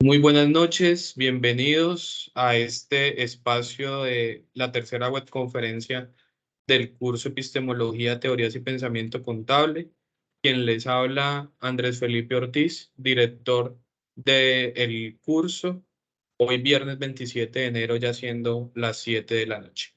Muy buenas noches, bienvenidos a este espacio de la tercera webconferencia del curso Epistemología, Teorías y Pensamiento Contable. Quien les habla, Andrés Felipe Ortiz, director del curso, hoy viernes 27 de enero, ya siendo las 7 de la noche.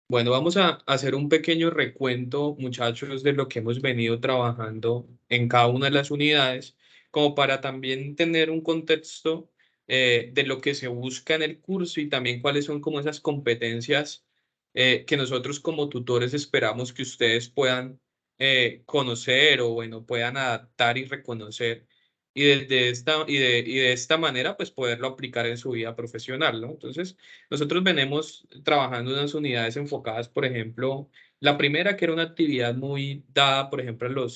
Bueno, vamos a hacer un pequeño recuento, muchachos, de lo que hemos venido trabajando en cada una de las unidades, como para también tener un contexto de lo que se busca en el curso y también cuáles son como esas competencias que nosotros como tutores esperamos que ustedes puedan conocer o bueno, puedan adaptar y reconocer y de esta manera pues poderlo aplicar en su vida profesional, ¿no? Entonces, nosotros venimos trabajando en unas unidades enfocadas, por ejemplo, la primera que era una actividad muy dada, por ejemplo,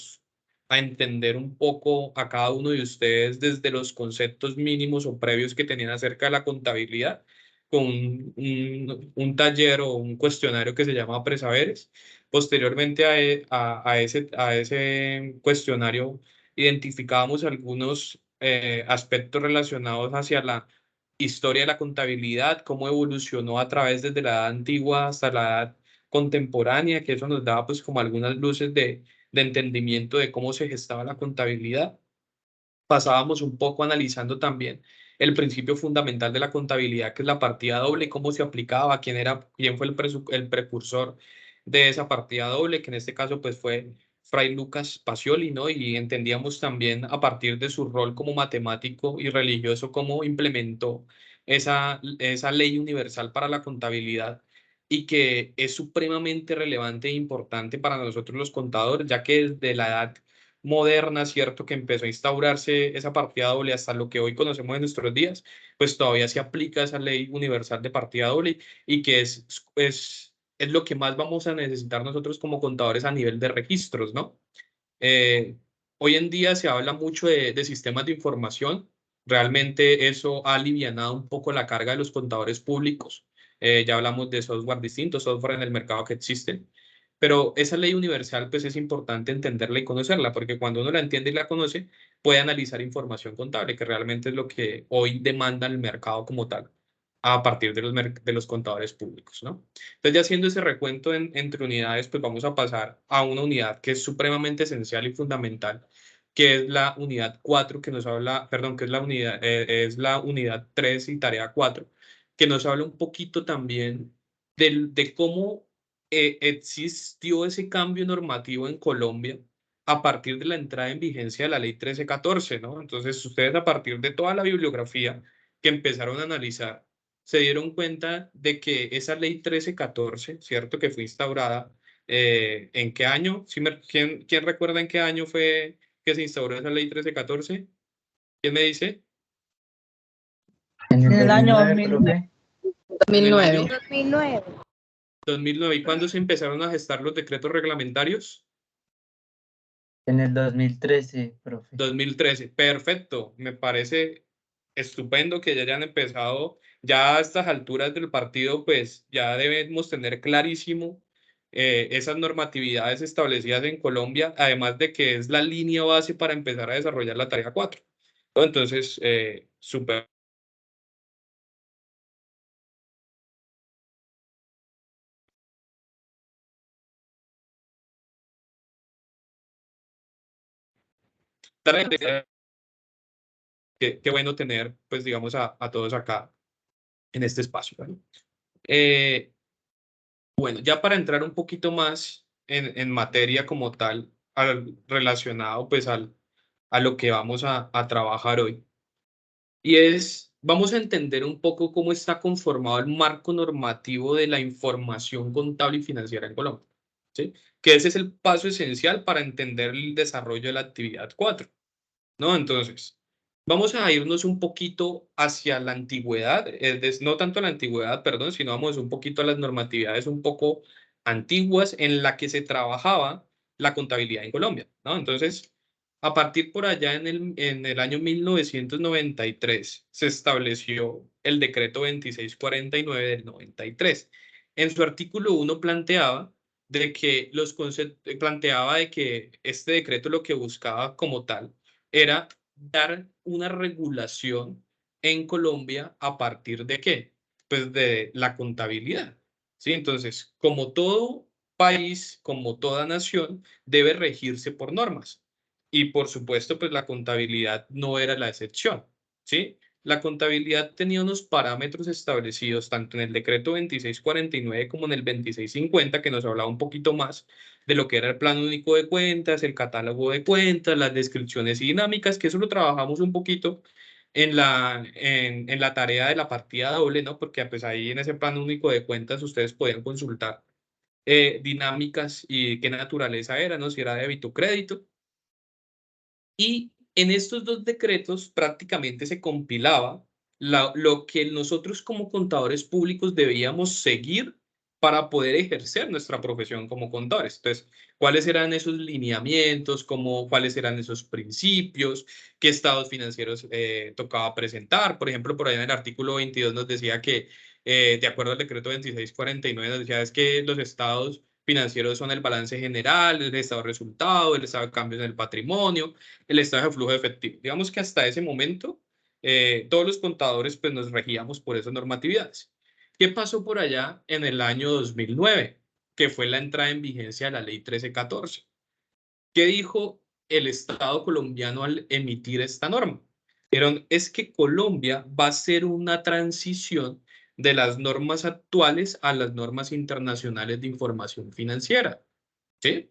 a entender un poco a cada uno de ustedes desde los conceptos mínimos o previos que tenían acerca de la contabilidad, con un taller o un cuestionario que se llama Presaberes. Posteriormente a ese cuestionario identificábamos algunos aspectos relacionados hacia la historia de la contabilidad, cómo evolucionó a través desde la edad antigua hasta la edad contemporánea, que eso nos daba pues como algunas luces de entendimiento de cómo se gestaba la contabilidad. Pasábamos un poco analizando también el principio fundamental de la contabilidad, que es la partida doble, cómo se aplicaba, quién fue el precursor de esa partida doble, que en este caso pues fue Fray Lucas Pacioli, ¿no? Y entendíamos también a partir de su rol como matemático y religioso cómo implementó esa ley universal para la contabilidad y que es supremamente relevante e importante para nosotros los contadores, ya que desde la edad moderna, ¿cierto? Que empezó a instaurarse esa partida doble hasta lo que hoy conocemos en nuestros días, pues todavía se aplica esa ley universal de partida doble y que es lo que más vamos a necesitar nosotros como contadores a nivel de registros, ¿no? Eh, Hoy en día se habla mucho de sistemas de información. Realmente eso ha alivianado un poco la carga de los contadores públicos. Ya hablamos de software distintos, software en el mercado que existen. Pero esa ley universal, pues es importante entenderla y conocerla, porque cuando uno la entiende y la conoce, puede analizar información contable, que realmente es lo que hoy demanda el mercado como tal, a partir de los contadores públicos, ¿no? Entonces, ya haciendo ese recuento entre unidades, pues vamos a pasar a una unidad que es supremamente esencial y fundamental, que es la unidad 4 que nos habla, perdón, que es la unidad 3 y tarea 4 que nos habla un poquito también de cómo existió ese cambio normativo en Colombia a partir de la entrada en vigencia de la ley 1314, ¿no? Entonces, ustedes a partir de toda la bibliografía que empezaron a analizar, se dieron cuenta de que esa ley 1314, ¿cierto? Que fue instaurada, ¿en qué año? ¿Quién recuerda en qué año fue que se instauró esa ley 1314? ¿Quién me dice? En En el año 2009, 2009. profe. En el 2009. año 2009. ¿Y cuándo se empezaron a gestar los decretos reglamentarios? En el 2013, profe. 2013. Perfecto. Me parece estupendo que ya hayan empezado. Ya a estas alturas del partido, pues ya debemos tener clarísimo esas normatividades establecidas en Colombia, además de que es la línea base para empezar a desarrollar la tarea 4. Entonces, súper. Qué bueno tener, pues digamos, a todos acá en este espacio, ¿vale? Bueno, ya para entrar un poquito más en materia como tal, relacionado pues a lo que vamos a trabajar hoy. Y vamos a entender un poco cómo está conformado el marco normativo de la información contable y financiera en Colombia, ¿sí? Que ese es el paso esencial para entender el desarrollo de la actividad 4, ¿no? Entonces, vamos a irnos un poquito hacia la antigüedad, no tanto a la antigüedad, perdón, sino vamos un poquito a las normatividades un poco antiguas en la que se trabajaba la contabilidad en Colombia, ¿no? Entonces, a partir por allá en el año 1993 se estableció el decreto 2649 del 93. En su artículo 1 planteaba de que este decreto lo que buscaba como tal era dar una regulación en Colombia a partir de qué? Pues de la contabilidad, ¿sí? Entonces, como todo país, como toda nación, debe regirse por normas. Y por supuesto, pues la contabilidad no era la excepción, ¿sí? La contabilidad tenía unos parámetros establecidos tanto en el decreto 2649 como en el 2650, que nos hablaba un poquito más de lo que era el Plan Único de Cuentas, el catálogo de cuentas, las descripciones y dinámicas, que eso lo trabajamos un poquito en la tarea de la partida doble, ¿no? Porque pues ahí en ese Plan Único de Cuentas ustedes podían consultar dinámicas y qué naturaleza era, ¿no? Si era débito o crédito. Y en estos dos decretos prácticamente se compilaba lo que nosotros como contadores públicos debíamos seguir para poder ejercer nuestra profesión como contadores. Entonces, ¿cuáles eran esos lineamientos? ¿Cuáles eran esos principios? ¿Qué estados financieros tocaba presentar? Por ejemplo, por ahí en el artículo 22 nos decía que, de acuerdo al decreto 2649, nos decía es que los estados financieros son el balance general, el estado de resultado, el estado de cambios en el patrimonio, el estado de flujo de efectivo. Digamos que hasta ese momento todos los contadores pues nos regíamos por esas normatividades. ¿Qué pasó por allá en el año 2009? Que fue la entrada en vigencia de la ley 1314. ¿Qué dijo el Estado colombiano al emitir esta norma? Dijeron, es que Colombia va a hacer una transición de las normas actuales a las normas internacionales de información financiera. ¿Sí?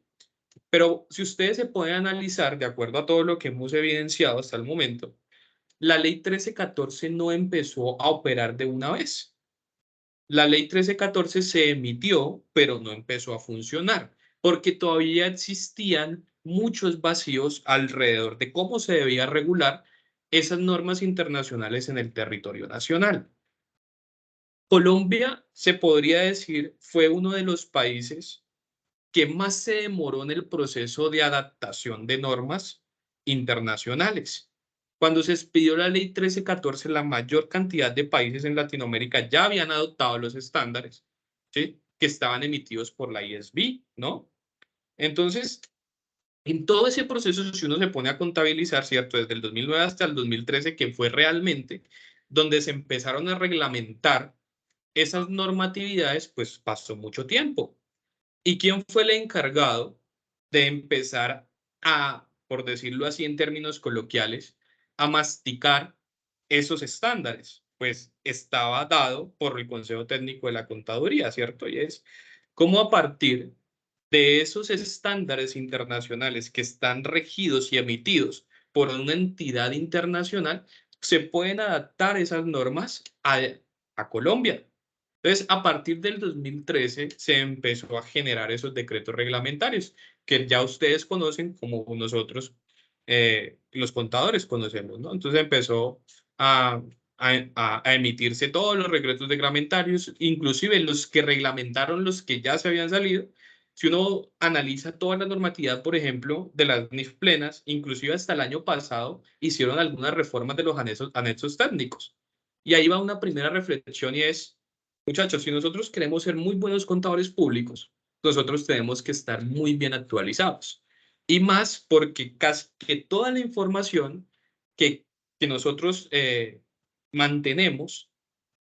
Pero si ustedes se pueden analizar, de acuerdo a todo lo que hemos evidenciado hasta el momento, la ley 1314 no empezó a operar de una vez. La ley 1314 se emitió, pero no empezó a funcionar, porque todavía existían muchos vacíos alrededor de cómo se debía regular esas normas internacionales en el territorio nacional. Colombia, se podría decir, fue uno de los países que más se demoró en el proceso de adaptación de normas internacionales. Cuando se expidió la ley 1314, la mayor cantidad de países en Latinoamérica ya habían adoptado los estándares, ¿sí? Que estaban emitidos por la ISB, ¿no? Entonces, en todo ese proceso, si uno se pone a contabilizar, ¿cierto? Desde el 2009 hasta el 2013, que fue realmente donde se empezaron a reglamentar esas normatividades, pues pasó mucho tiempo. ¿Y quién fue el encargado de empezar a, por decirlo así en términos coloquiales, a masticar esos estándares? Pues estaba dado por el Consejo Técnico de la Contaduría, ¿cierto? Y es cómo a partir de esos estándares internacionales que están regidos y emitidos por una entidad internacional, se pueden adaptar esas normas a Colombia. Entonces, a partir del 2013 se empezó a generar esos decretos reglamentarios que ya ustedes conocen como nosotros, los contadores conocemos, ¿no? Entonces empezó a, a emitirse todos los decretos reglamentarios, inclusive los que reglamentaron los que ya se habían salido. Si uno analiza toda la normatividad, por ejemplo, de las NIF plenas, inclusive hasta el año pasado hicieron algunas reformas de los anexos técnicos. Y ahí va una primera reflexión y es, muchachos, si nosotros queremos ser muy buenos contadores públicos, nosotros tenemos que estar muy bien actualizados. Y más porque casi que toda la información que, que nosotros mantenemos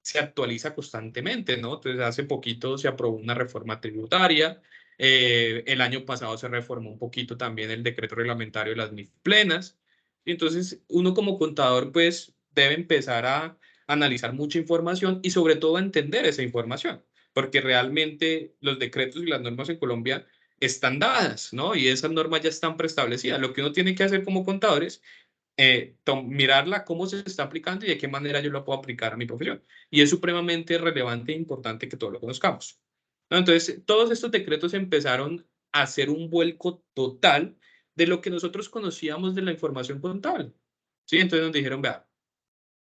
se actualiza constantemente, ¿no? Entonces, hace poquito se aprobó una reforma tributaria, el año pasado se reformó un poquito también el decreto reglamentario de las NIF plenas. Y entonces, uno como contador, pues, debe empezar a analizar mucha información y sobre todo a entender esa información, porque realmente los decretos y las normas en Colombia están dadas, ¿no? Y esas normas ya están preestablecidas. Lo que uno tiene que hacer como contadores mirarla cómo se está aplicando y de qué manera yo lo puedo aplicar a mi profesión. Y es supremamente relevante e importante que todos lo conozcamos. ¿No? Entonces, todos estos decretos empezaron a hacer un vuelco total de lo que nosotros conocíamos de la información contable. ¿Sí? Entonces nos dijeron, vea,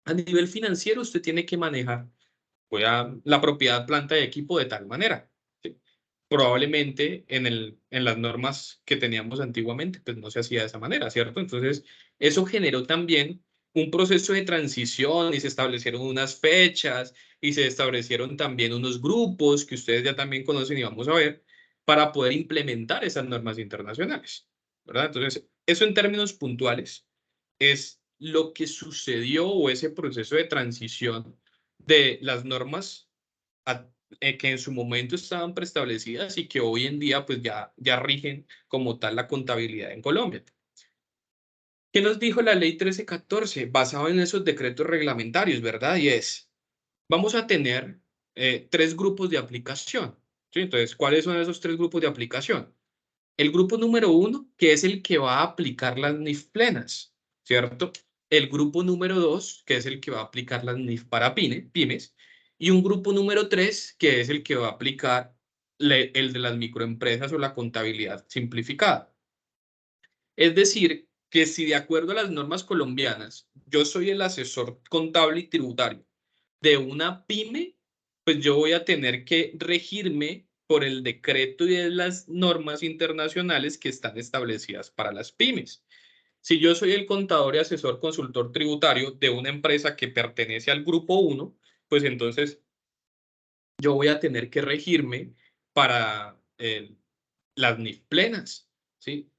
a nivel financiero usted tiene que manejar la propiedad, planta y equipo de tal manera. ¿Sí? Probablemente en las normas que teníamos antiguamente, pues no se hacía de esa manera, ¿cierto? Entonces, eso generó también un proceso de transición y se establecieron unas fechas y se establecieron también unos grupos que ustedes ya también conocen y vamos a ver para poder implementar esas normas internacionales, ¿verdad? Entonces, eso en términos puntuales es lo que sucedió o ese proceso de transición de las normas que en su momento estaban preestablecidas y que hoy en día pues ya rigen como tal la contabilidad en Colombia. ¿Qué nos dijo la ley 1314? Basado en esos decretos reglamentarios, ¿verdad? Y es, vamos a tener tres grupos de aplicación. ¿Sí? Entonces, ¿cuáles son esos tres grupos de aplicación? El grupo número uno, que es el que va a aplicar las NIF plenas, ¿cierto? El grupo número dos, que es el que va a aplicar las NIF para pymes. Y un grupo número tres, que es el que va a aplicar el de las microempresas o la contabilidad simplificada. Es decir, que si de acuerdo a las normas colombianas, yo soy el asesor contable y tributario de una pyme, pues yo voy a tener que regirme por el decreto y de las normas internacionales que están establecidas para las pymes. Si yo soy el contador y asesor consultor tributario de una empresa que pertenece al grupo 1, pues entonces yo voy a tener que regirme para las NIF plenas, ¿sí?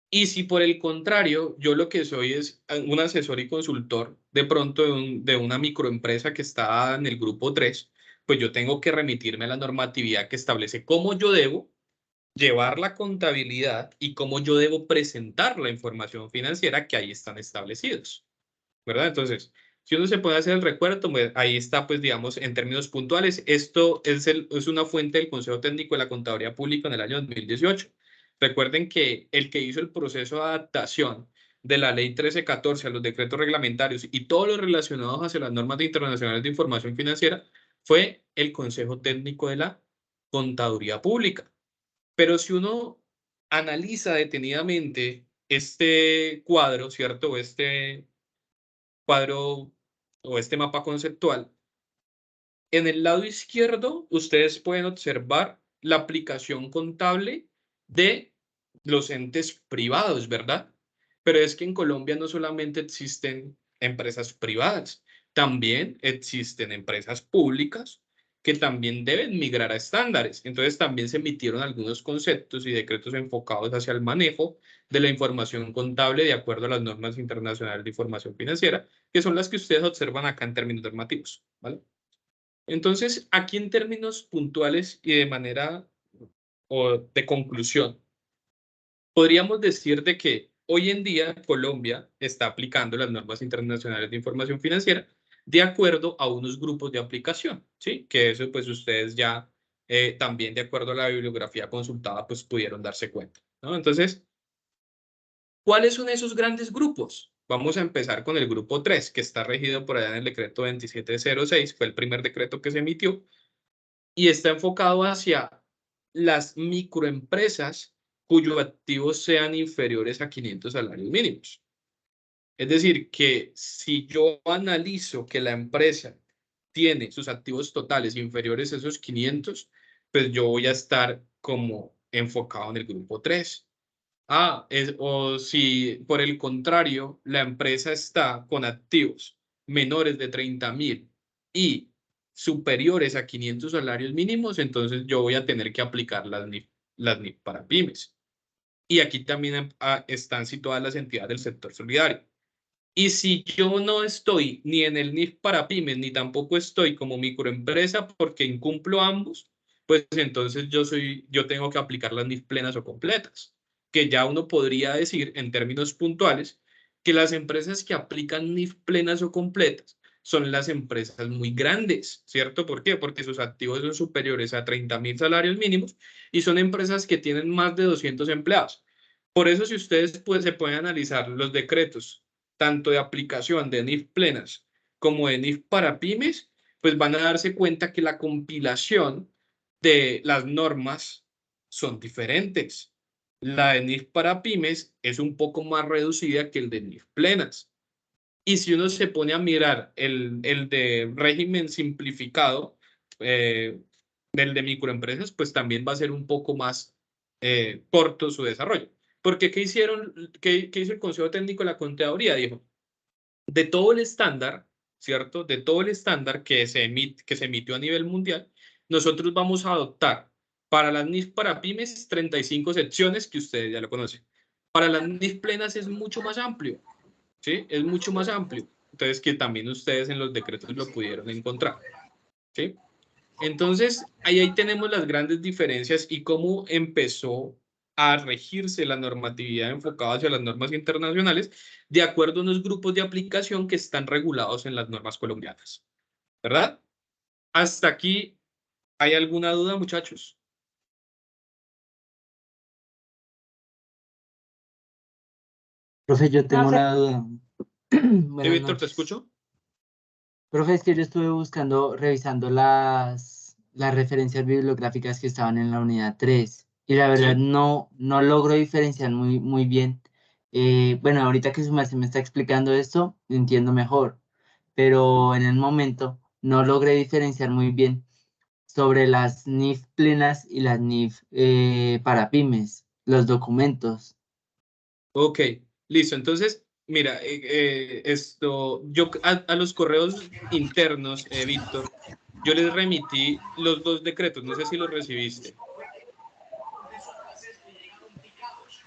Y si por el contrario, yo lo que soy es un asesor y consultor de pronto de una microempresa que está en el grupo 3, pues yo tengo que remitirme a la normatividad que establece cómo yo debo llevar la contabilidad y cómo yo debo presentar la información financiera que ahí están establecidos, ¿verdad? Entonces, si uno se puede hacer el recuerdo, pues ahí está, pues digamos, en términos puntuales, esto es una fuente del Consejo Técnico de la Contaduría Pública en el año 2018. Recuerden que el que hizo el proceso de adaptación de la ley 1314 a los decretos reglamentarios y todos los relacionados hacia las normas internacionales de información financiera fue el Consejo Técnico de la Contaduría Pública. Pero si uno analiza detenidamente este cuadro, ¿cierto? Este cuadro o este mapa conceptual, en el lado izquierdo ustedes pueden observar la aplicación contable de los entes privados, ¿verdad? Pero es que en Colombia no solamente existen empresas privadas, también existen empresas públicas que también deben migrar a estándares. Entonces también se emitieron algunos conceptos y decretos enfocados hacia el manejo de la información contable de acuerdo a las normas internacionales de información financiera, que son las que ustedes observan acá en términos normativos, ¿vale? Entonces, aquí en términos puntuales y de manera o de conclusión, podríamos decir de que hoy en día Colombia está aplicando las normas internacionales de información financiera de acuerdo a unos grupos de aplicación, ¿sí? Que eso pues ustedes ya también de acuerdo a la bibliografía consultada pues pudieron darse cuenta, ¿no? Entonces, ¿cuáles son esos grandes grupos? Vamos a empezar con el grupo 3, que está regido por allá en el decreto 2706, fue el primer decreto que se emitió, y está enfocado hacia las microempresas cuyos activos sean inferiores a 500 salarios mínimos. Es decir, que si yo analizo que la empresa tiene sus activos totales inferiores a esos 500, pues yo voy a estar como enfocado en el grupo 3. O si por el contrario la empresa está con activos menores de 30.000 y superiores a 500 salarios mínimos, entonces yo voy a tener que aplicar las NIF para pymes. Y aquí también están situadas las entidades del sector solidario. Y si yo no estoy ni en el NIF para pymes, ni tampoco estoy como microempresa porque incumplo ambos, pues entonces yo tengo que aplicar las NIF plenas o completas, que ya uno podría decir en términos puntuales que las empresas que aplican NIF plenas o completas son las empresas muy grandes, ¿cierto? ¿Por qué? Porque sus activos son superiores a 30.000 salarios mínimos y son empresas que tienen más de 200 empleados. Por eso, si ustedes se pueden analizar los decretos tanto de aplicación de NIF plenas como de NIF para pymes, pues van a darse cuenta que la compilación de las normas son diferentes. La de NIF para pymes es un poco más reducida que el de NIF plenas. Y si uno se pone a mirar el de régimen simplificado, del de microempresas, pues también va a ser un poco más corto su desarrollo. Porque ¿qué hicieron? ¿Qué hizo el Consejo Técnico de la Contaduría? Dijo, de todo el estándar, ¿cierto? De todo el estándar que se emitió a nivel mundial, nosotros vamos a adoptar para las NIF para pymes 35 secciones que ustedes ya lo conocen. Para las NIF plenas es mucho más amplio. ¿sí? Es mucho más amplio. Entonces, que también ustedes en los decretos lo pudieron encontrar, ¿sí? Entonces, ahí tenemos las grandes diferencias y cómo empezó a regirse la normatividad enfocada hacia las normas internacionales de acuerdo a unos grupos de aplicación que están regulados en las normas colombianas, ¿verdad? Hasta aquí, ¿hay alguna duda, muchachos? Profe, yo tengo Profe, una duda. Sí, Buenas Víctor, ¿te noches. escucho? Profe, es que yo estuve buscando, revisando las referencias bibliográficas que estaban en la unidad 3 y la verdad Sí. no logro diferenciar muy bien. Bueno, ahorita que su merced me está explicando esto, entiendo mejor, pero en el momento no logré diferenciar muy bien sobre las NIF plenas y las NIF para pymes, los documentos. Ok, listo. Entonces, mira, yo a los correos internos, Víctor, yo les remití los dos decretos, no sé si los recibiste.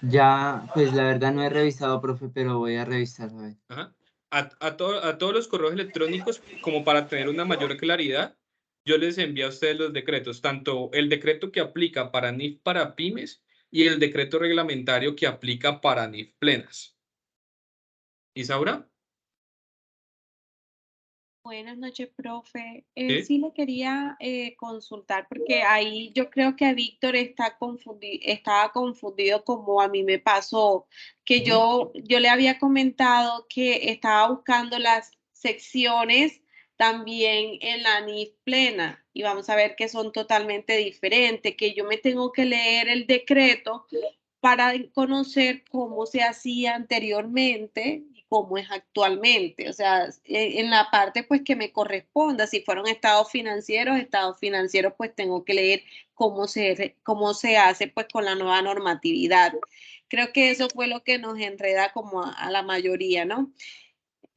Ya, pues la verdad no he revisado, profe, pero voy a revisar. A ver. Ajá. A todos los correos electrónicos, como para tener una mayor claridad, yo les envío a ustedes los decretos, tanto el decreto que aplica para NIF para pymes y el decreto reglamentario que aplica para NIF plenas. ¿Isaura? buenas noches, profe. Sí. Sí le quería consultar porque ahí yo creo que Víctor estaba confundido como a mí me pasó, que Ujú. yo le había comentado que estaba buscando las secciones también en la NIF plena y vamos a ver que son totalmente diferentes, que yo me tengo que leer el decreto para conocer cómo se hacía anteriormente y cómo es actualmente. O sea, en la parte pues que me corresponda, si fueron estados financieros, pues tengo que leer cómo se hace pues con la nueva normatividad. Creo que eso fue lo que nos enreda como a la mayoría, ¿no?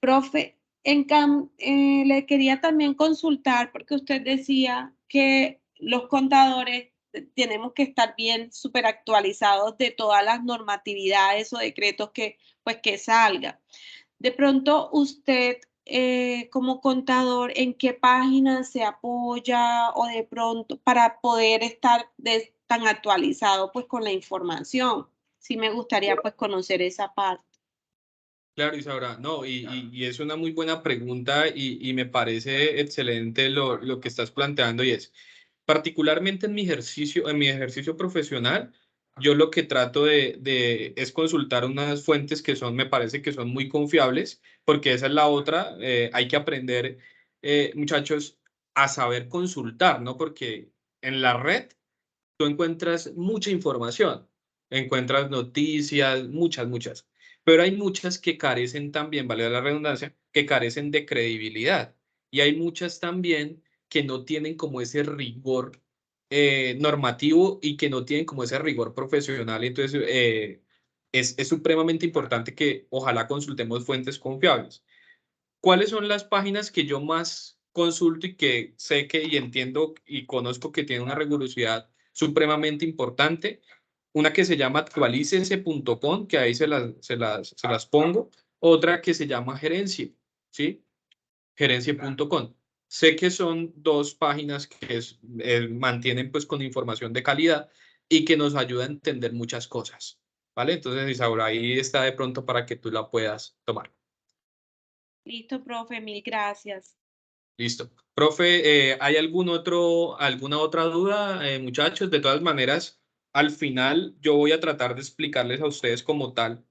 Profe, le quería también consultar porque usted decía que los contadores tenemos que estar bien súper actualizados de todas las normatividades o decretos que pues que salgan. De pronto usted como contador, ¿en qué página se apoya o de pronto para poder estar tan actualizado pues con la información? Sí me gustaría pues conocer esa parte. Claro, Isaura, no, y es una muy buena pregunta y me parece excelente lo que estás planteando y es, particularmente en mi ejercicio profesional, yo lo que trato es consultar unas fuentes que me parece que son muy confiables, porque esa es la otra, hay que aprender, muchachos, a saber consultar, ¿no? Porque en la red tú encuentras mucha información, encuentras noticias, muchas, pero hay muchas que carecen también, vale la redundancia, que carecen de credibilidad. Y hay muchas también que no tienen como ese rigor normativo y que no tienen como ese rigor profesional. Entonces, es supremamente importante que ojalá consultemos fuentes confiables. ¿Cuáles son las páginas que yo más consulto y que sé que y entiendo y conozco que tienen una rigurosidad supremamente importante? Una que se llama actualícese.com, que ahí se las pongo. Otra que se llama Gerencia, ¿sí? Gerencia.com. Sé que son dos páginas que mantienen pues con información de calidad y que nos ayuda a entender muchas cosas, ¿vale? Entonces, Isaura, ahí está de pronto para que tú la puedas tomar. Listo, profe, mil gracias. Listo. Profe, ¿hay alguna otra duda, muchachos? De todas maneras, al final yo voy a tratar de explicarles a ustedes como tal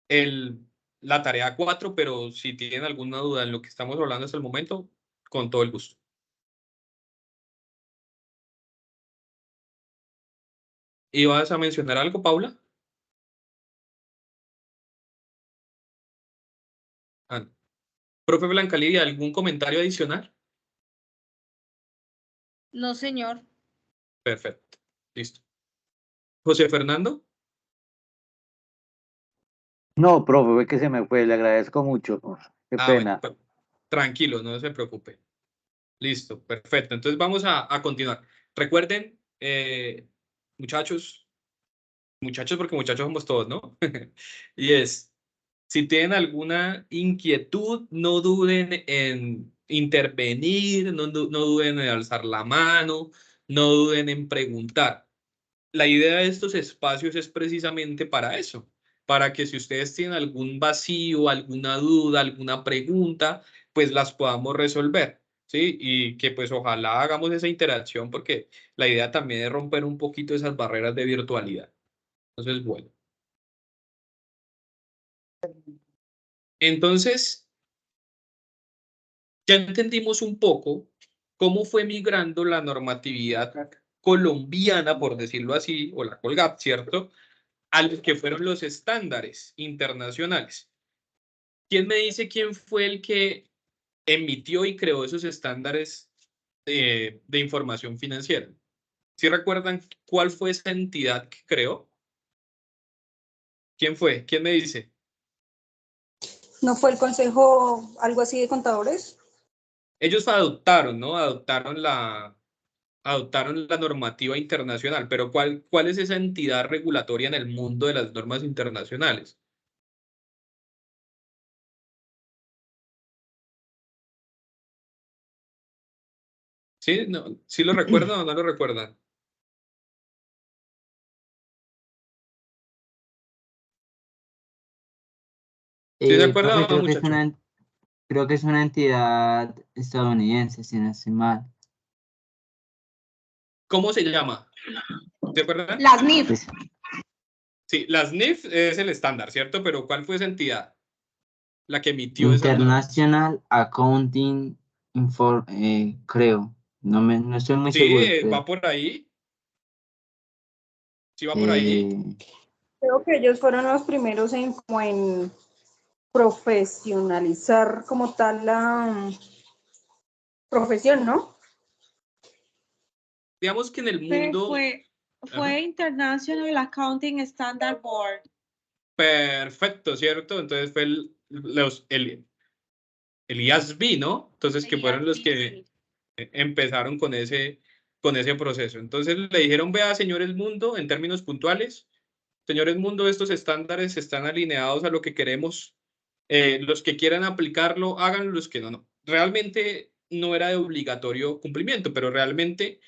el, la tarea 4, pero si tienen alguna duda en lo que estamos hablando hasta el momento, con todo el gusto. ¿Ibas a mencionar algo, Paula? Ah, no. Profe Blanca Lidia, ¿algún comentario adicional? No, señor. Perfecto. Listo. José Fernando. No, profe, ve que se me fue, le agradezco mucho. Qué Ah, bueno, pena. tranquilo, no se preocupe. Listo, perfecto. Entonces vamos a continuar. Recuerden, muchachos, muchachos porque muchachos somos todos, ¿no? Y es, Si tienen alguna inquietud, no duden en intervenir, no duden en alzar la mano, no duden en preguntar. La idea de estos espacios es precisamente para eso, para que si ustedes tienen algún vacío, alguna duda, alguna pregunta, pues las podamos resolver, ¿sí? Y que pues ojalá hagamos esa interacción porque la idea también es romper un poquito esas barreras de virtualidad. Entonces, bueno. Entonces, ya entendimos un poco cómo fue migrando la normatividad colombiana, por decirlo así, o la Colgap, ¿cierto? A lo que fueron los estándares internacionales. ¿Quién me dice quién fue el que emitió y creó esos estándares de información financiera? ¿Sí recuerdan cuál fue esa entidad que creó? ¿Quién fue? ¿Quién me dice? ¿No fue el consejo algo así de contadores? Ellos adoptaron, ¿no? Adoptaron la normativa internacional, pero ¿cuál es esa entidad regulatoria en el mundo de las normas internacionales? ¿Sí? No, ¿sí lo recuerdan o no lo recuerdan? ¿Sí se Profe, acuerdan, muchacho? creo que es una entidad estadounidense, si no estoy mal. ¿Cómo se llama? ¿Se acuerdan? Las NIF. Pues, Sí, las NIF es el estándar, ¿cierto? Pero ¿cuál fue esa entidad? La que emitió esas normas. International Accounting creo. No estoy muy Sí, seguro, va creo. por ahí. Sí, va por ahí. Eh, Creo que ellos fueron los primeros en, como en profesionalizar como tal la profesión, ¿no? Digamos que en el mundo... Fue Ajá. International Accounting Standard Board. Perfecto, ¿cierto? Entonces fue el IASB, ¿no? Entonces que fueron los que empezaron con ese proceso. Entonces le dijeron, vea, señores mundo, en términos puntuales, señores mundo, estos estándares están alineados a lo que queremos. Los que quieran aplicarlo, háganlo, los que no, no. Realmente no era de obligatorio cumplimiento, pero realmente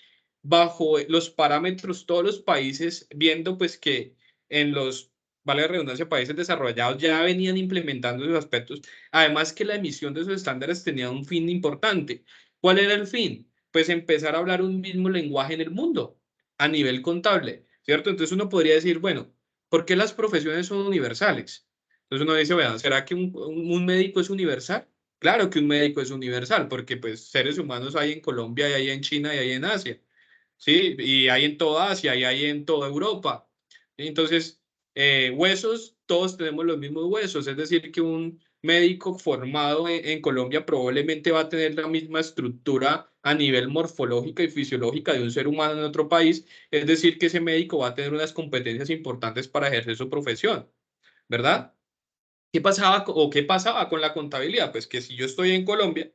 bajo los parámetros, todos los países, viendo pues que en los, vale la redundancia, países desarrollados ya venían implementando esos aspectos. Además que la emisión de esos estándares tenía un fin importante. ¿Cuál era el fin? Pues empezar a hablar un mismo lenguaje en el mundo a nivel contable, ¿cierto? Entonces uno podría decir, bueno, ¿por qué las profesiones son universales? Entonces uno dice, vean, ¿será que un médico es universal? Claro que un médico es universal, porque pues seres humanos hay en Colombia, y hay en China, y hay en Asia, ¿sí? Y hay en toda Asia, y hay en toda Europa. Entonces, huesos, todos tenemos los mismos huesos, es decir, que un médico formado en Colombia probablemente va a tener la misma estructura a nivel morfológica y fisiológica de un ser humano en otro país, es decir, que ese médico va a tener unas competencias importantes para ejercer su profesión, ¿verdad? ¿Qué pasaba con la contabilidad? Pues que si yo estoy en Colombia,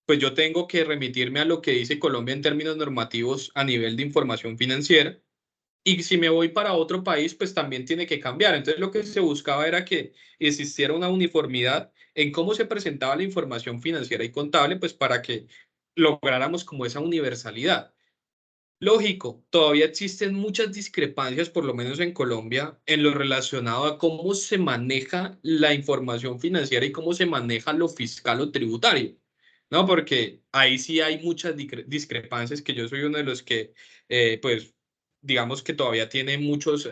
pues yo tengo que remitirme a lo que dice Colombia en términos normativos a nivel de información financiera. Y si me voy para otro país, pues también tiene que cambiar. Entonces lo que se buscaba era que existiera una uniformidad en cómo se presentaba la información financiera y contable, pues para que lográramos como esa universalidad. Lógico, todavía existen muchas discrepancias, por lo menos en Colombia, en lo relacionado a cómo se maneja la información financiera y cómo se maneja lo fiscal o tributario, ¿no? Porque ahí sí hay muchas discrepancias que yo soy uno de los que, pues, digamos que todavía tiene muchos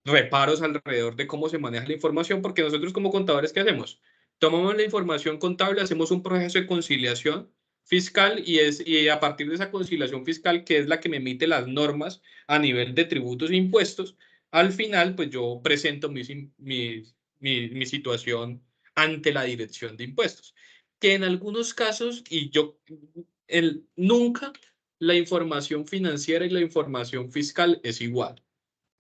reparos alrededor de cómo se maneja la información, porque nosotros como contadores, ¿qué hacemos? Tomamos la información contable, hacemos un proceso de conciliación fiscal y a partir de esa conciliación fiscal, que es la que me emite las normas a nivel de tributos e impuestos, al final, pues yo presento mi situación ante la dirección de impuestos. Que en algunos casos, nunca la información financiera y la información fiscal es igual.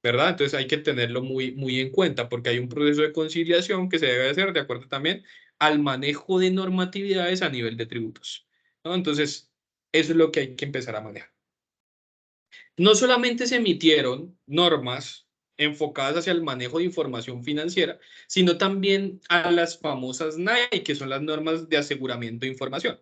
¿Verdad? Entonces hay que tenerlo muy, muy en cuenta porque hay un proceso de conciliación que se debe hacer de acuerdo también al manejo de normatividades a nivel de tributos, ¿no? Entonces, eso es lo que hay que empezar a manejar. No solamente se emitieron normas enfocadas hacia el manejo de información financiera, sino también a las famosas NAI, que son las normas de aseguramiento de información.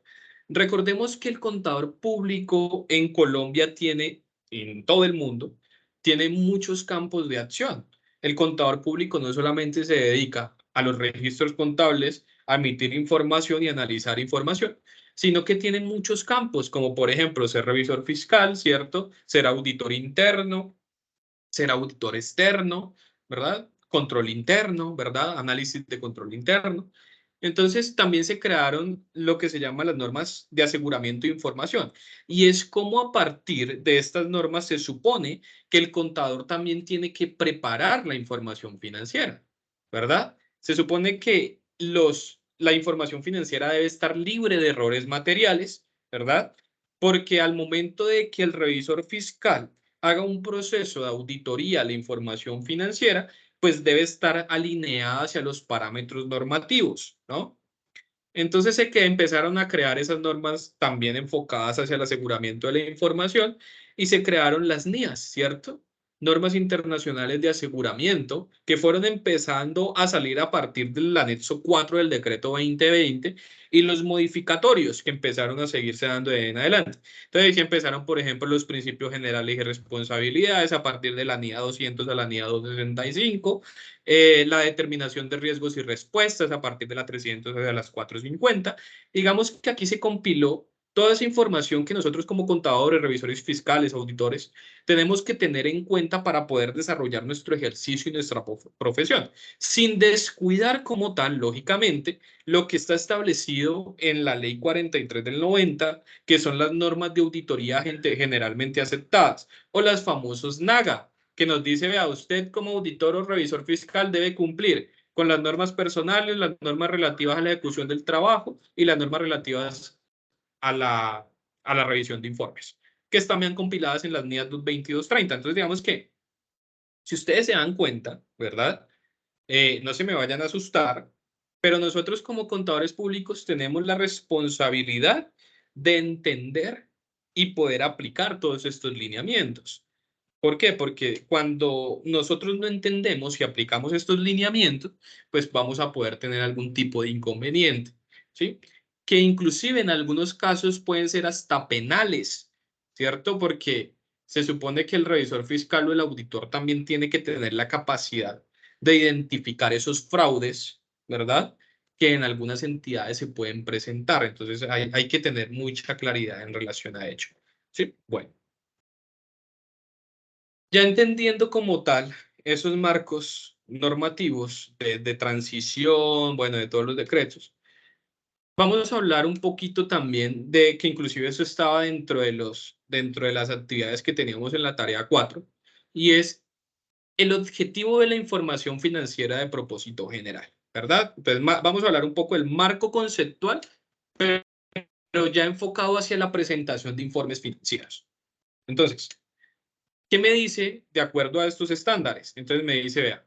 Recordemos que el contador público en Colombia tiene, en todo el mundo, tiene muchos campos de acción. El contador público no solamente se dedica a los registros contables, a emitir información y analizar información, sino que tiene muchos campos, como por ejemplo ser revisor fiscal, ¿cierto? Ser auditor interno, ser auditor externo, ¿verdad? Control interno, ¿verdad? Análisis de control interno. Entonces, también se crearon lo que se llama las normas de aseguramiento de información. Y es como a partir de estas normas se supone que el contador también tiene que preparar la información financiera, ¿verdad? Se supone que la información financiera debe estar libre de errores materiales, ¿verdad? Porque al momento de que el revisor fiscal haga un proceso de auditoría a la información financiera, pues debe estar alineada hacia los parámetros normativos, ¿no? Entonces se que empezaron a crear esas normas también enfocadas hacia el aseguramiento de la información y se crearon las NIAs, ¿cierto? Normas internacionales de aseguramiento que fueron empezando a salir a partir del anexo 4 del decreto 2020 y los modificatorios que empezaron a seguirse dando de ahí en adelante. Entonces aquí empezaron, por ejemplo, los principios generales y responsabilidades a partir de la NIA 200 a la NIA 265, la determinación de riesgos y respuestas a partir de la 300 a las 450. Digamos que aquí se compiló toda esa información que nosotros como contadores, revisores fiscales, auditores, tenemos que tener en cuenta para poder desarrollar nuestro ejercicio y nuestra profesión, sin descuidar como tal, lógicamente, lo que está establecido en la Ley 43 del 90, que son las normas de auditoría generalmente aceptadas, o las famosos NAGA, que nos dice, vea, usted como auditor o revisor fiscal debe cumplir con las normas personales, las normas relativas a la ejecución del trabajo y las normas relativas a la revisión de informes, que están bien compiladas en las NIAs 2230. Entonces, digamos que si ustedes se dan cuenta, ¿verdad? No se me vayan a asustar, pero nosotros como contadores públicos tenemos la responsabilidad de entender y poder aplicar todos estos lineamientos. ¿Por qué? Porque cuando nosotros no entendemos y aplicamos estos lineamientos, pues vamos a poder tener algún tipo de inconveniente, ¿sí? Que inclusive en algunos casos pueden ser hasta penales, ¿cierto? Porque se supone que el revisor fiscal o el auditor también tiene que tener la capacidad de identificar esos fraudes, ¿verdad? Que en algunas entidades se pueden presentar. Entonces hay que tener mucha claridad en relación a ello, ¿sí? Bueno. Ya entendiendo como tal esos marcos normativos de transición, bueno, de todos los decretos, vamos a hablar un poquito también de que inclusive eso estaba dentro de las actividades que teníamos en la tarea 4, y es el objetivo de la información financiera de propósito general, ¿verdad? Entonces vamos a hablar un poco del marco conceptual, pero ya enfocado hacia la presentación de informes financieros. Entonces, ¿qué me dice de acuerdo a estos estándares? Entonces me dice, vea,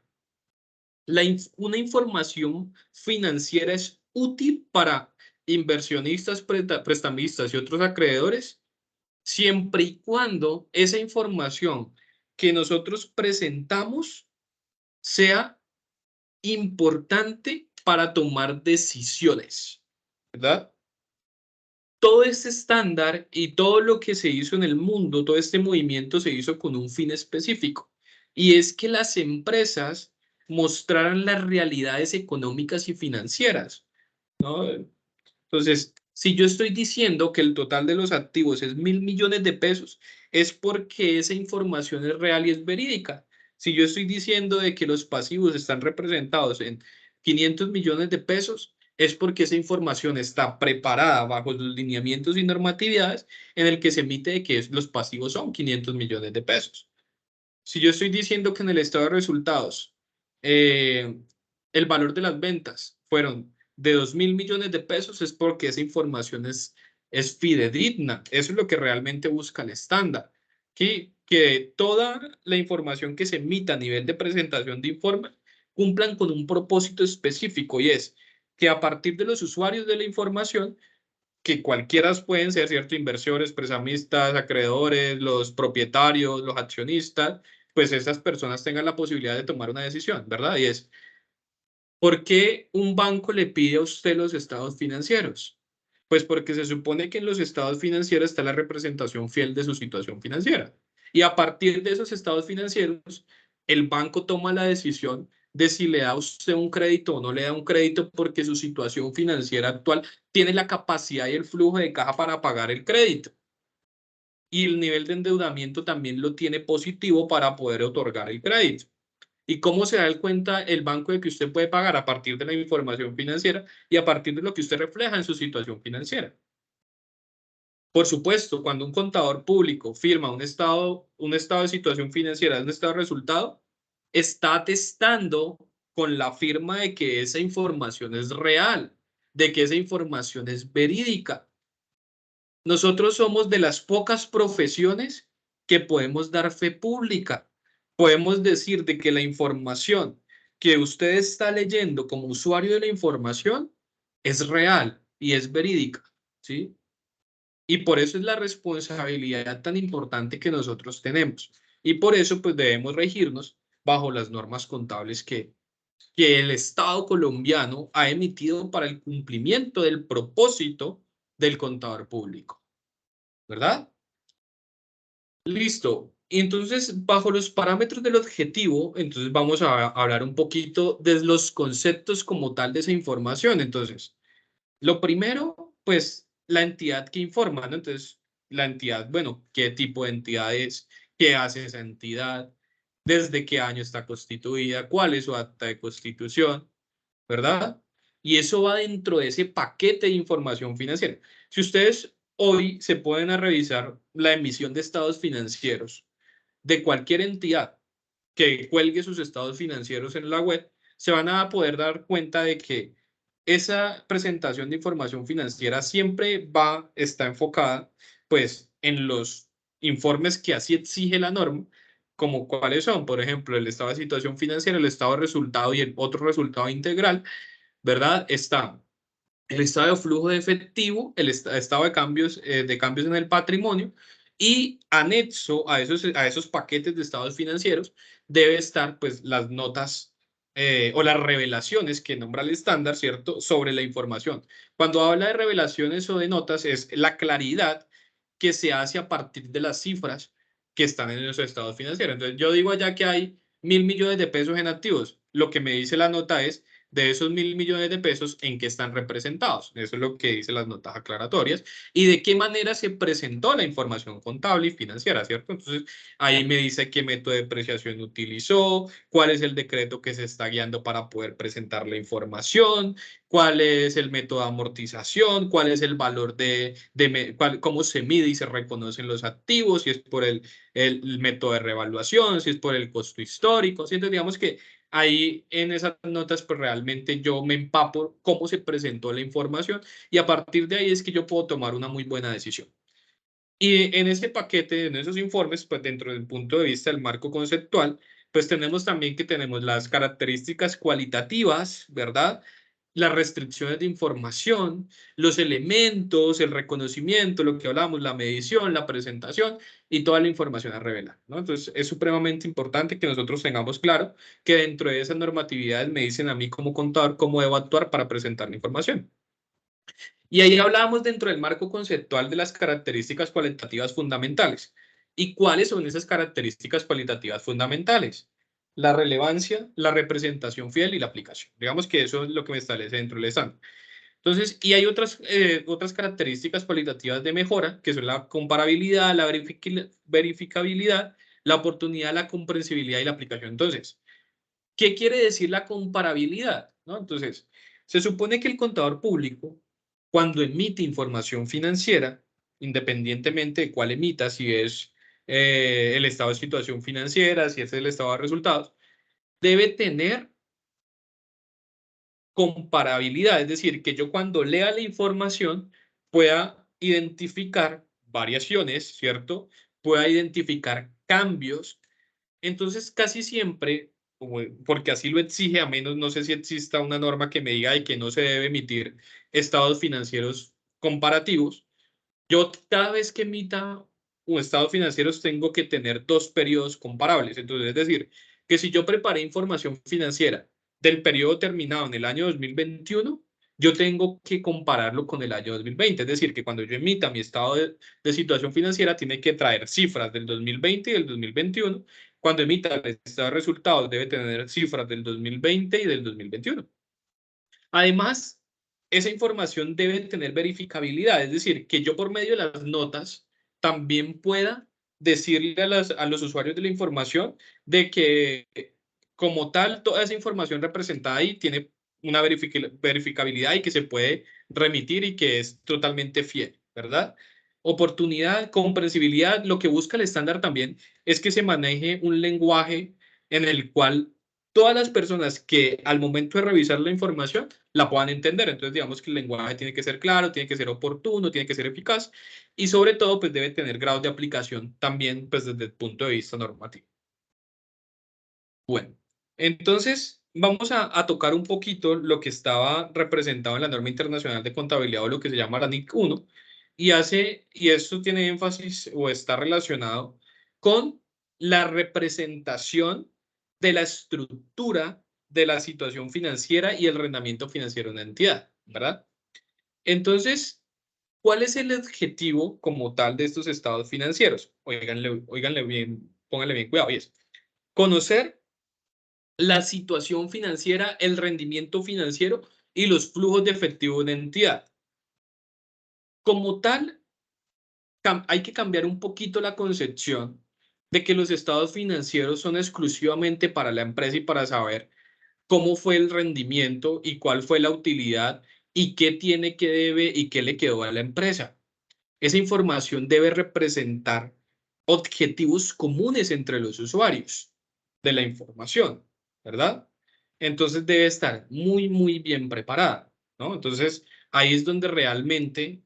una información financiera es útil para inversionistas, prestamistas y otros acreedores, siempre y cuando esa información que nosotros presentamos sea importante para tomar decisiones, ¿verdad? Todo este estándar y todo lo que se hizo en el mundo, todo este movimiento se hizo con un fin específico, y es que las empresas mostraran las realidades económicas y financieras, ¿no? Entonces, si yo estoy diciendo que el total de los activos es 1.000 millones de pesos, es porque esa información es real y es verídica. Si yo estoy diciendo de que los pasivos están representados en 500 millones de pesos, es porque esa información está preparada bajo los lineamientos y normatividades en el que se emite de que los pasivos son 500 millones de pesos. Si yo estoy diciendo que en el estado de resultados el valor de las ventas fueron de 2.000 millones de pesos, es porque esa información es fidedigna. Eso es lo que realmente busca el estándar. Que toda la información que se emita a nivel de presentación de informes cumplan con un propósito específico, y es que a partir de los usuarios de la información, que cualquiera pueden ser, ¿cierto? Inversores, prestamistas, acreedores, los propietarios, los accionistas, pues esas personas tengan la posibilidad de tomar una decisión, ¿verdad? Y es, ¿por qué un banco le pide a usted los estados financieros? Pues porque se supone que en los estados financieros está la representación fiel de su situación financiera. Y a partir de esos estados financieros, el banco toma la decisión de si le da a usted un crédito o no le da un crédito porque su situación financiera actual tiene la capacidad y el flujo de caja para pagar el crédito. Y el nivel de endeudamiento también lo tiene positivo para poder otorgar el crédito. ¿Y cómo se da cuenta el banco de que usted puede pagar? A partir de la información financiera y a partir de lo que usted refleja en su situación financiera. Por supuesto, cuando un contador público firma un estado de situación financiera, un estado de resultado, está atestando con la firma de que esa información es real, de que esa información es verídica. Nosotros somos de las pocas profesiones que podemos dar fe pública. Podemos decir de que la información que usted está leyendo como usuario de la información es real y es verídica, ¿sí? Y por eso es la responsabilidad tan importante que nosotros tenemos. Y por eso pues debemos regirnos bajo las normas contables que el Estado colombiano ha emitido para el cumplimiento del propósito del contador público, ¿verdad? Listo. Entonces, bajo los parámetros del objetivo, entonces vamos a hablar un poquito de los conceptos como tal de esa información. Entonces, lo primero, pues, la entidad que informa, ¿no? Entonces, la entidad, bueno, ¿qué tipo de entidad es? ¿Qué hace esa entidad? ¿Desde qué año está constituida? ¿Cuál es su acta de constitución? ¿Verdad? Y eso va dentro de ese paquete de información financiera. Si ustedes hoy se pueden a revisar la emisión de estados financieros de cualquier entidad que cuelgue sus estados financieros en la web, se van a poder dar cuenta de que esa presentación de información financiera siempre está enfocada pues en los informes que así exige la norma, como cuáles son, por ejemplo, el estado de situación financiera, el estado de resultado y el otro resultado integral, ¿verdad? Está el estado de flujo de efectivo, el estado de cambios en el patrimonio y anexo a esos paquetes de estados financieros debe estar pues las notas o las revelaciones que nombra el estándar, ¿cierto? Sobre la información. Cuando habla de revelaciones o de notas es la claridad que se hace a partir de las cifras que están en esos estados financieros. Entonces yo digo allá que hay 1.000 millones de pesos en activos. Lo que me dice la nota es de esos 1.000 millones de pesos en qué están representados. Eso es lo que dicen las notas aclaratorias y de qué manera se presentó la información contable y financiera, ¿cierto? Entonces, ahí me dice qué método de depreciación utilizó, cuál es el decreto que se está guiando para poder presentar la información, cuál es el método de amortización, cuál es el valor cómo se mide y se reconocen los activos, si es por el método de revaluación, si es por el costo histórico. Entonces, digamos que ahí en esas notas, pues realmente yo me empapo cómo se presentó la información y a partir de ahí es que yo puedo tomar una muy buena decisión. Y en ese paquete, en esos informes, pues dentro del punto de vista del marco conceptual, pues tenemos también que tenemos las características cualitativas, ¿verdad? Las restricciones de información, los elementos, el reconocimiento, lo que hablamos, la medición, la presentación y toda la información a revelar, ¿no? Entonces, es supremamente importante que nosotros tengamos claro que dentro de esas normatividades me dicen a mí como contador cómo debo actuar para presentar la información. Y ahí hablábamos dentro del marco conceptual de las características cualitativas fundamentales. ¿Y cuáles son esas características cualitativas fundamentales? La relevancia, la representación fiel y la aplicación. Digamos que eso es lo que me establece dentro del estándar. Entonces, y hay otras características cualitativas de mejora, que son la comparabilidad, la verificabilidad, la oportunidad, la comprensibilidad y la aplicación. Entonces, ¿qué quiere decir la comparabilidad? ¿No? Entonces, se supone que el contador público, cuando emite información financiera, independientemente de cuál emita, si es el estado de situación financiera, si es el estado de resultados, debe tener comparabilidad, es decir, que yo cuando lea la información pueda identificar variaciones, ¿cierto? Pueda identificar cambios. Entonces, casi siempre, porque así lo exige, a menos no sé si exista una norma que me diga de que no se debe emitir estados financieros comparativos, yo cada vez que emita estados financieros tengo que tener dos periodos comparables. Entonces, es decir, que si yo preparé información financiera del periodo terminado en el año 2021, yo tengo que compararlo con el año 2020. Es decir, que cuando yo emita mi estado de situación financiera, tiene que traer cifras del 2020 y del 2021. Cuando emita el estado de resultados, debe tener cifras del 2020 y del 2021. Además, esa información debe tener verificabilidad, es decir, que yo por medio de las notas también pueda decirle a los usuarios de la información de que como tal, toda esa información representada ahí tiene una verificabilidad y que se puede remitir y que es totalmente fiel, ¿verdad? Oportunidad, comprensibilidad, lo que busca el estándar también es que se maneje un lenguaje en el cual todas las personas que al momento de revisar la información la puedan entender. Entonces, digamos que el lenguaje tiene que ser claro, tiene que ser oportuno, tiene que ser eficaz y sobre todo, pues debe tener grados de aplicación también, pues desde el punto de vista normativo. Bueno, entonces vamos a tocar un poquito lo que estaba representado en la norma internacional de contabilidad o lo que se llama la NIC 1 y esto tiene énfasis o está relacionado con la representación de la estructura de la situación financiera y el rendimiento financiero de una entidad, ¿verdad? Entonces, ¿cuál es el objetivo como tal de estos estados financieros? Óiganle bien, pónganle bien cuidado, y es conocer la situación financiera, el rendimiento financiero y los flujos de efectivo de una entidad. Como tal, hay que cambiar un poquito la concepción de que los estados financieros son exclusivamente para la empresa y para saber cómo fue el rendimiento y cuál fue la utilidad y qué tiene, qué debe y qué le quedó a la empresa. Esa información debe representar objetivos comunes entre los usuarios de la información, ¿verdad? Entonces debe estar muy, muy bien preparada, ¿no? Entonces ahí es donde realmente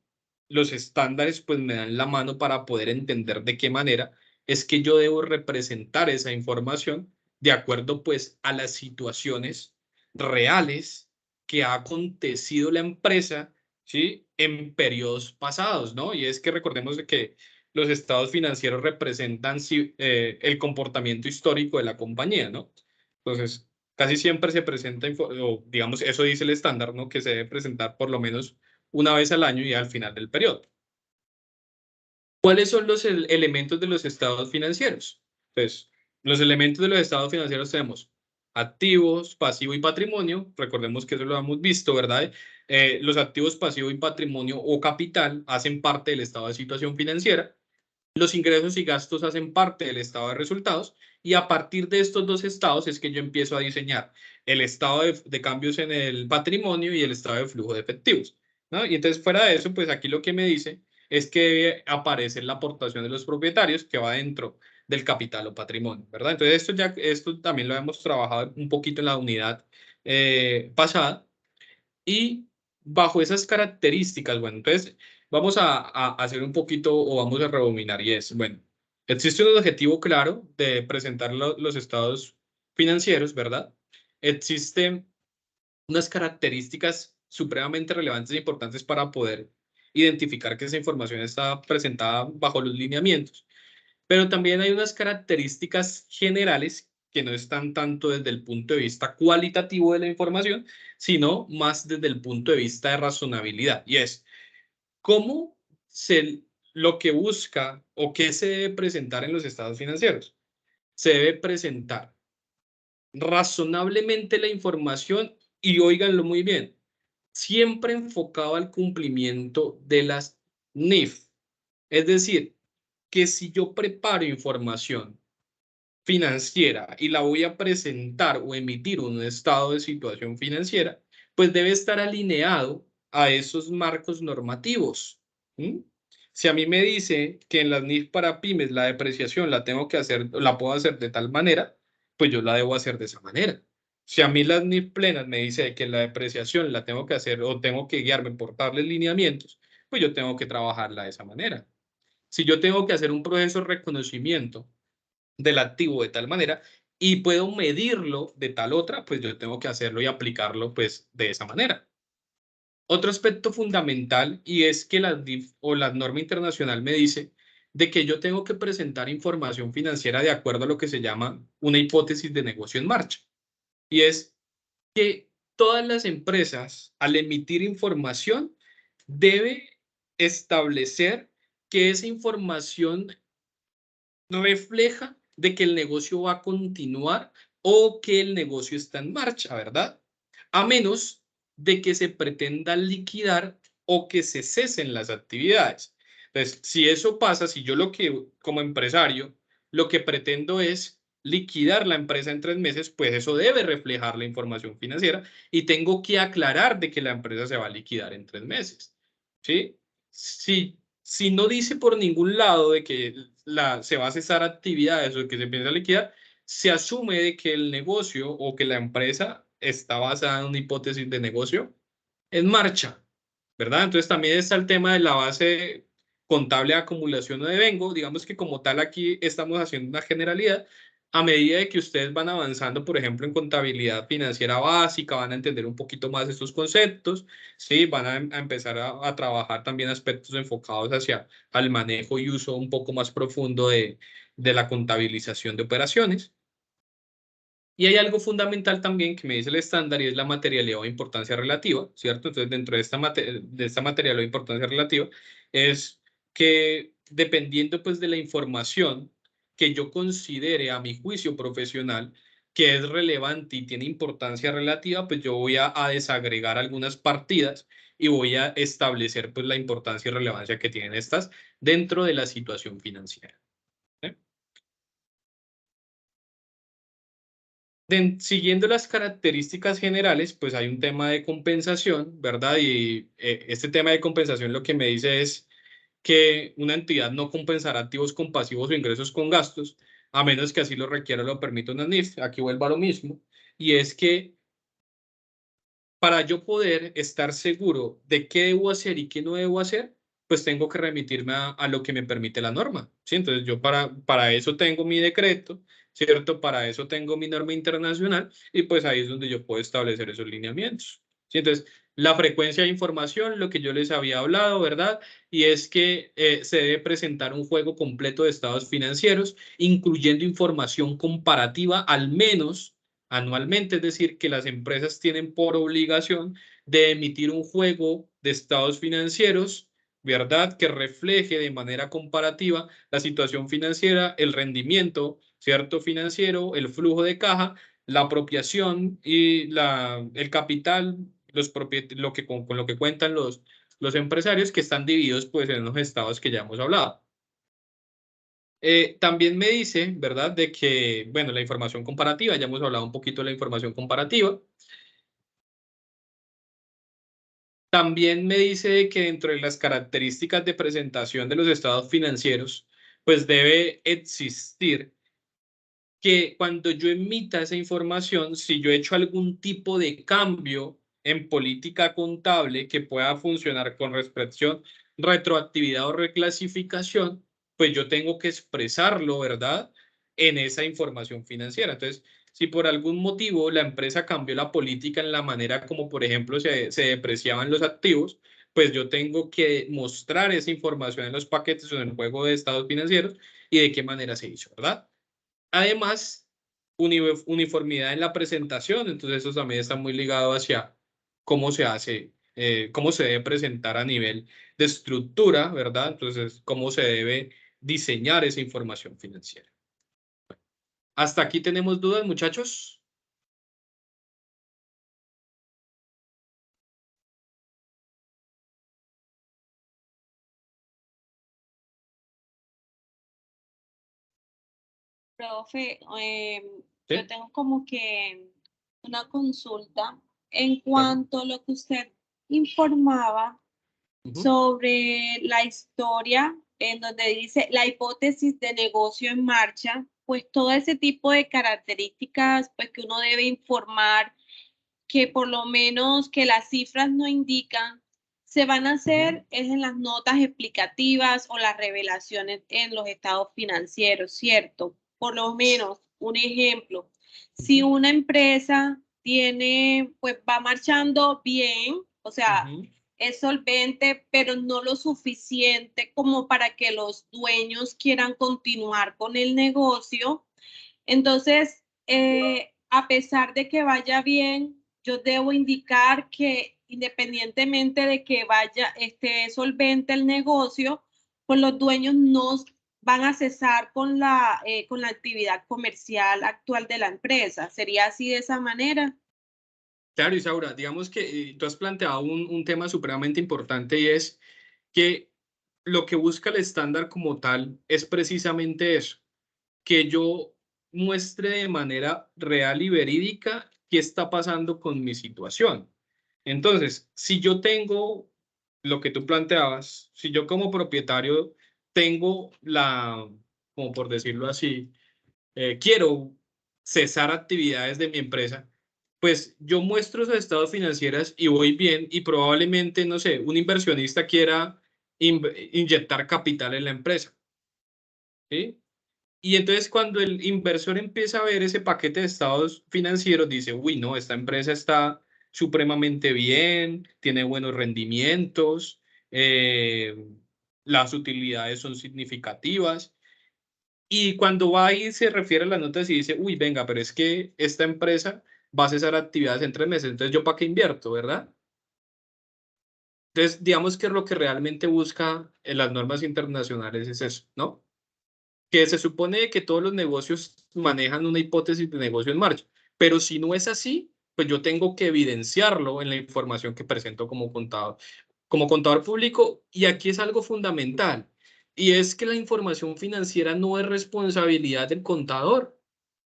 los estándares pues me dan la mano para poder entender de qué manera es que yo debo representar esa información de acuerdo pues a las situaciones reales que ha acontecido la empresa, ¿sí? En periodos pasados, ¿no? Y es que recordemos de que los estados financieros representan el comportamiento histórico de la compañía, ¿no? Entonces, casi siempre se presenta, o digamos, eso dice el estándar, ¿no? Que se debe presentar por lo menos una vez al año y al final del periodo. ¿Cuáles son los elementos de los estados financieros? Pues, los elementos de los estados financieros tenemos activos, pasivo y patrimonio. Recordemos que eso lo hemos visto, ¿verdad? Los activos, pasivo y patrimonio o capital hacen parte del estado de situación financiera. Los ingresos y gastos hacen parte del estado de resultados y a partir de estos dos estados es que yo empiezo a diseñar el estado de cambios en el patrimonio y el estado de flujo de efectivos, ¿no? Y entonces fuera de eso, pues aquí lo que me dice es que debe aparecer la aportación de los propietarios que va dentro del capital o patrimonio, ¿verdad? Entonces esto también lo hemos trabajado un poquito en la unidad pasada y bajo esas características, bueno, entonces vamos a hacer un poquito o vamos a rebobinar y es, bueno, existe un objetivo claro de presentar los estados financieros, ¿verdad? Existen unas características supremamente relevantes e importantes para poder identificar que esa información está presentada bajo los lineamientos. Pero también hay unas características generales que no están tanto desde el punto de vista cualitativo de la información, sino más desde el punto de vista de razonabilidad. Y es cómo lo que busca o qué se debe presentar en los estados financieros. Se debe presentar razonablemente la información y óiganlo muy bien, siempre enfocado al cumplimiento de las NIF. Es decir, que si yo preparo información financiera y la voy a presentar o emitir un estado de situación financiera, pues debe estar alineado a esos marcos normativos. Si a mí me dice que en las NIF para pymes la depreciación la tengo que hacer, la puedo hacer de tal manera, pues yo la debo hacer de esa manera. Si a mí las NIF plenas me dice que la depreciación la tengo que hacer o tengo que guiarme por tales lineamientos, pues yo tengo que trabajarla de esa manera. Si yo tengo que hacer un proceso de reconocimiento del activo de tal manera y puedo medirlo de tal otra, pues yo tengo que hacerlo y aplicarlo pues de esa manera. Otro aspecto fundamental y es que la NIF o la norma internacional me dice de que yo tengo que presentar información financiera de acuerdo a lo que se llama una hipótesis de negocio en marcha. Y es que todas las empresas, al emitir información, debe establecer que esa información refleja de que el negocio va a continuar o que el negocio está en marcha, ¿verdad? A menos de que se pretenda liquidar o que se cesen las actividades. Entonces, si eso pasa, si yo como empresario, lo que pretendo es liquidar la empresa en 3 meses, pues eso debe reflejar la información financiera y tengo que aclarar de que la empresa se va a liquidar en 3 meses. ¿Sí? Si no dice por ningún lado de que se va a cesar actividades o que se piensa liquidar, se asume de que el negocio o que la empresa está basada en una hipótesis de negocio en marcha, ¿verdad? Entonces también está el tema de la base contable de acumulación o de vengo. Digamos que como tal aquí estamos haciendo una generalidad. A medida de que ustedes van avanzando, por ejemplo, en contabilidad financiera básica, van a entender un poquito más estos conceptos, ¿sí? Van a empezar a trabajar también aspectos enfocados hacia el manejo y uso un poco más profundo de la contabilización de operaciones. Y hay algo fundamental también que me dice el estándar y es la materialidad o importancia relativa, ¿cierto? Entonces, dentro de esta materialidad o importancia relativa es que dependiendo pues de la información que yo considere a mi juicio profesional que es relevante y tiene importancia relativa, pues yo voy a desagregar algunas partidas y voy a establecer pues la importancia y relevancia que tienen estas dentro de la situación financiera. Siguiendo las características generales, pues hay un tema de compensación, ¿verdad? Y este tema de compensación lo que me dice es que una entidad no compensará activos con pasivos o ingresos con gastos, a menos que así lo requiera o lo permita una NIF. Aquí vuelvo a lo mismo, y es que para yo poder estar seguro de qué debo hacer y qué no debo hacer, pues tengo que remitirme a lo que me permite la norma, ¿sí? Entonces yo para eso tengo mi decreto, ¿cierto? Para eso tengo mi norma internacional y pues ahí es donde yo puedo establecer esos lineamientos, ¿sí? Entonces, la frecuencia de información, lo que yo les había hablado, ¿verdad? Y es que se debe presentar un juego completo de estados financieros, incluyendo información comparativa al menos anualmente, es decir, que las empresas tienen por obligación de emitir un juego de estados financieros, ¿verdad? Que refleje de manera comparativa la situación financiera, el rendimiento, ¿cierto? Financiero, el flujo de caja, la apropiación y el capital, con lo que cuentan los empresarios que están divididos pues en los estados que ya hemos hablado. También me dice, ¿verdad? De que, bueno, la información comparativa, ya hemos hablado un poquito de la información comparativa. También me dice que dentro de las características de presentación de los estados financieros, pues debe existir que cuando yo emita esa información, si yo he hecho algún tipo de cambio en política contable que pueda funcionar con retroactividad o reclasificación, pues yo tengo que expresarlo, ¿verdad? En esa información financiera. Entonces, si por algún motivo la empresa cambió la política en la manera como, por ejemplo, se depreciaban los activos, pues yo tengo que mostrar esa información en los paquetes o en el juego de estados financieros y de qué manera se hizo, ¿verdad? Además, uniformidad en la presentación, entonces eso también está muy ligado hacia cómo se hace, cómo se debe presentar a nivel de estructura, ¿verdad? Entonces, cómo se debe diseñar esa información financiera. ¿Hasta aquí tenemos dudas, muchachos? Profe, ¿Sí? yo tengo como que una consulta en Claro. cuanto a lo que usted informaba sobre la historia en donde dice la hipótesis de negocio en marcha, pues todo ese tipo de características pues que uno debe informar, que por lo menos que las cifras no indican, se van a hacer es en las notas explicativas o las revelaciones en los estados financieros, ¿cierto? Por lo menos, un ejemplo, si una empresa tiene, pues va marchando bien, o sea, es solvente, pero no lo suficiente como para que los dueños quieran continuar con el negocio. Entonces, a pesar de que vaya bien, yo debo indicar que independientemente de que esté solvente el negocio, pues los dueños no van a cesar con la actividad comercial actual de la empresa. ¿Sería así de esa manera? Claro, Isaura, digamos que tú has planteado un tema supremamente importante y es que lo que busca el estándar como tal es precisamente eso, que yo muestre de manera real y verídica qué está pasando con mi situación. Entonces, si yo tengo lo que tú planteabas, si yo como propietario tengo como por decirlo así, quiero cesar actividades de mi empresa, pues yo muestro esos estados financieros y voy bien y probablemente, no sé, un inversionista quiera inyectar capital en la empresa, ¿sí? Y entonces cuando el inversor empieza a ver ese paquete de estados financieros, dice, uy, no, esta empresa está supremamente bien, tiene buenos rendimientos, las utilidades son significativas. Y cuando va y se refiere a las notas y dice, uy, venga, pero es que esta empresa va a cesar actividades en 3 meses, entonces ¿yo para qué invierto, verdad? Entonces, digamos que lo que realmente busca en las normas internacionales es eso, ¿no? Que se supone que todos los negocios manejan una hipótesis de negocio en marcha, pero si no es así, pues yo tengo que evidenciarlo en la información que presento como contador público, y aquí es algo fundamental, y es que la información financiera no es responsabilidad del contador.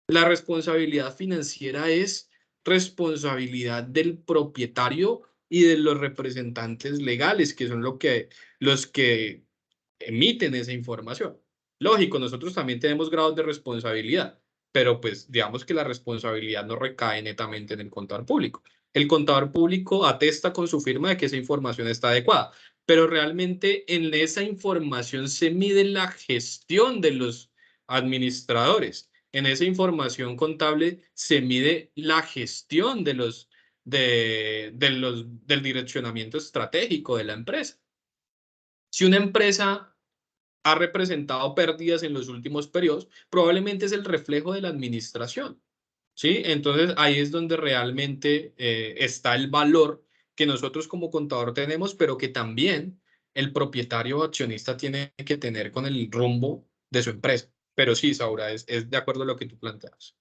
La responsabilidad financiera es responsabilidad del propietario y de los representantes legales, que son los que emiten esa información. Lógico, nosotros también tenemos grados de responsabilidad, pero pues digamos que la responsabilidad no recae netamente en el contador público. El contador público atesta con su firma de que esa información está adecuada, pero realmente en esa información se mide la gestión de los administradores. En esa información contable se mide la gestión del direccionamiento estratégico de la empresa. Si una empresa ha representado pérdidas en los últimos periodos, probablemente es el reflejo de la administración, ¿sí? Entonces ahí es donde realmente está el valor que nosotros como contador tenemos, pero que también el propietario o accionista tiene que tener con el rumbo de su empresa. Pero sí, Saura, es de acuerdo a lo que tú planteas.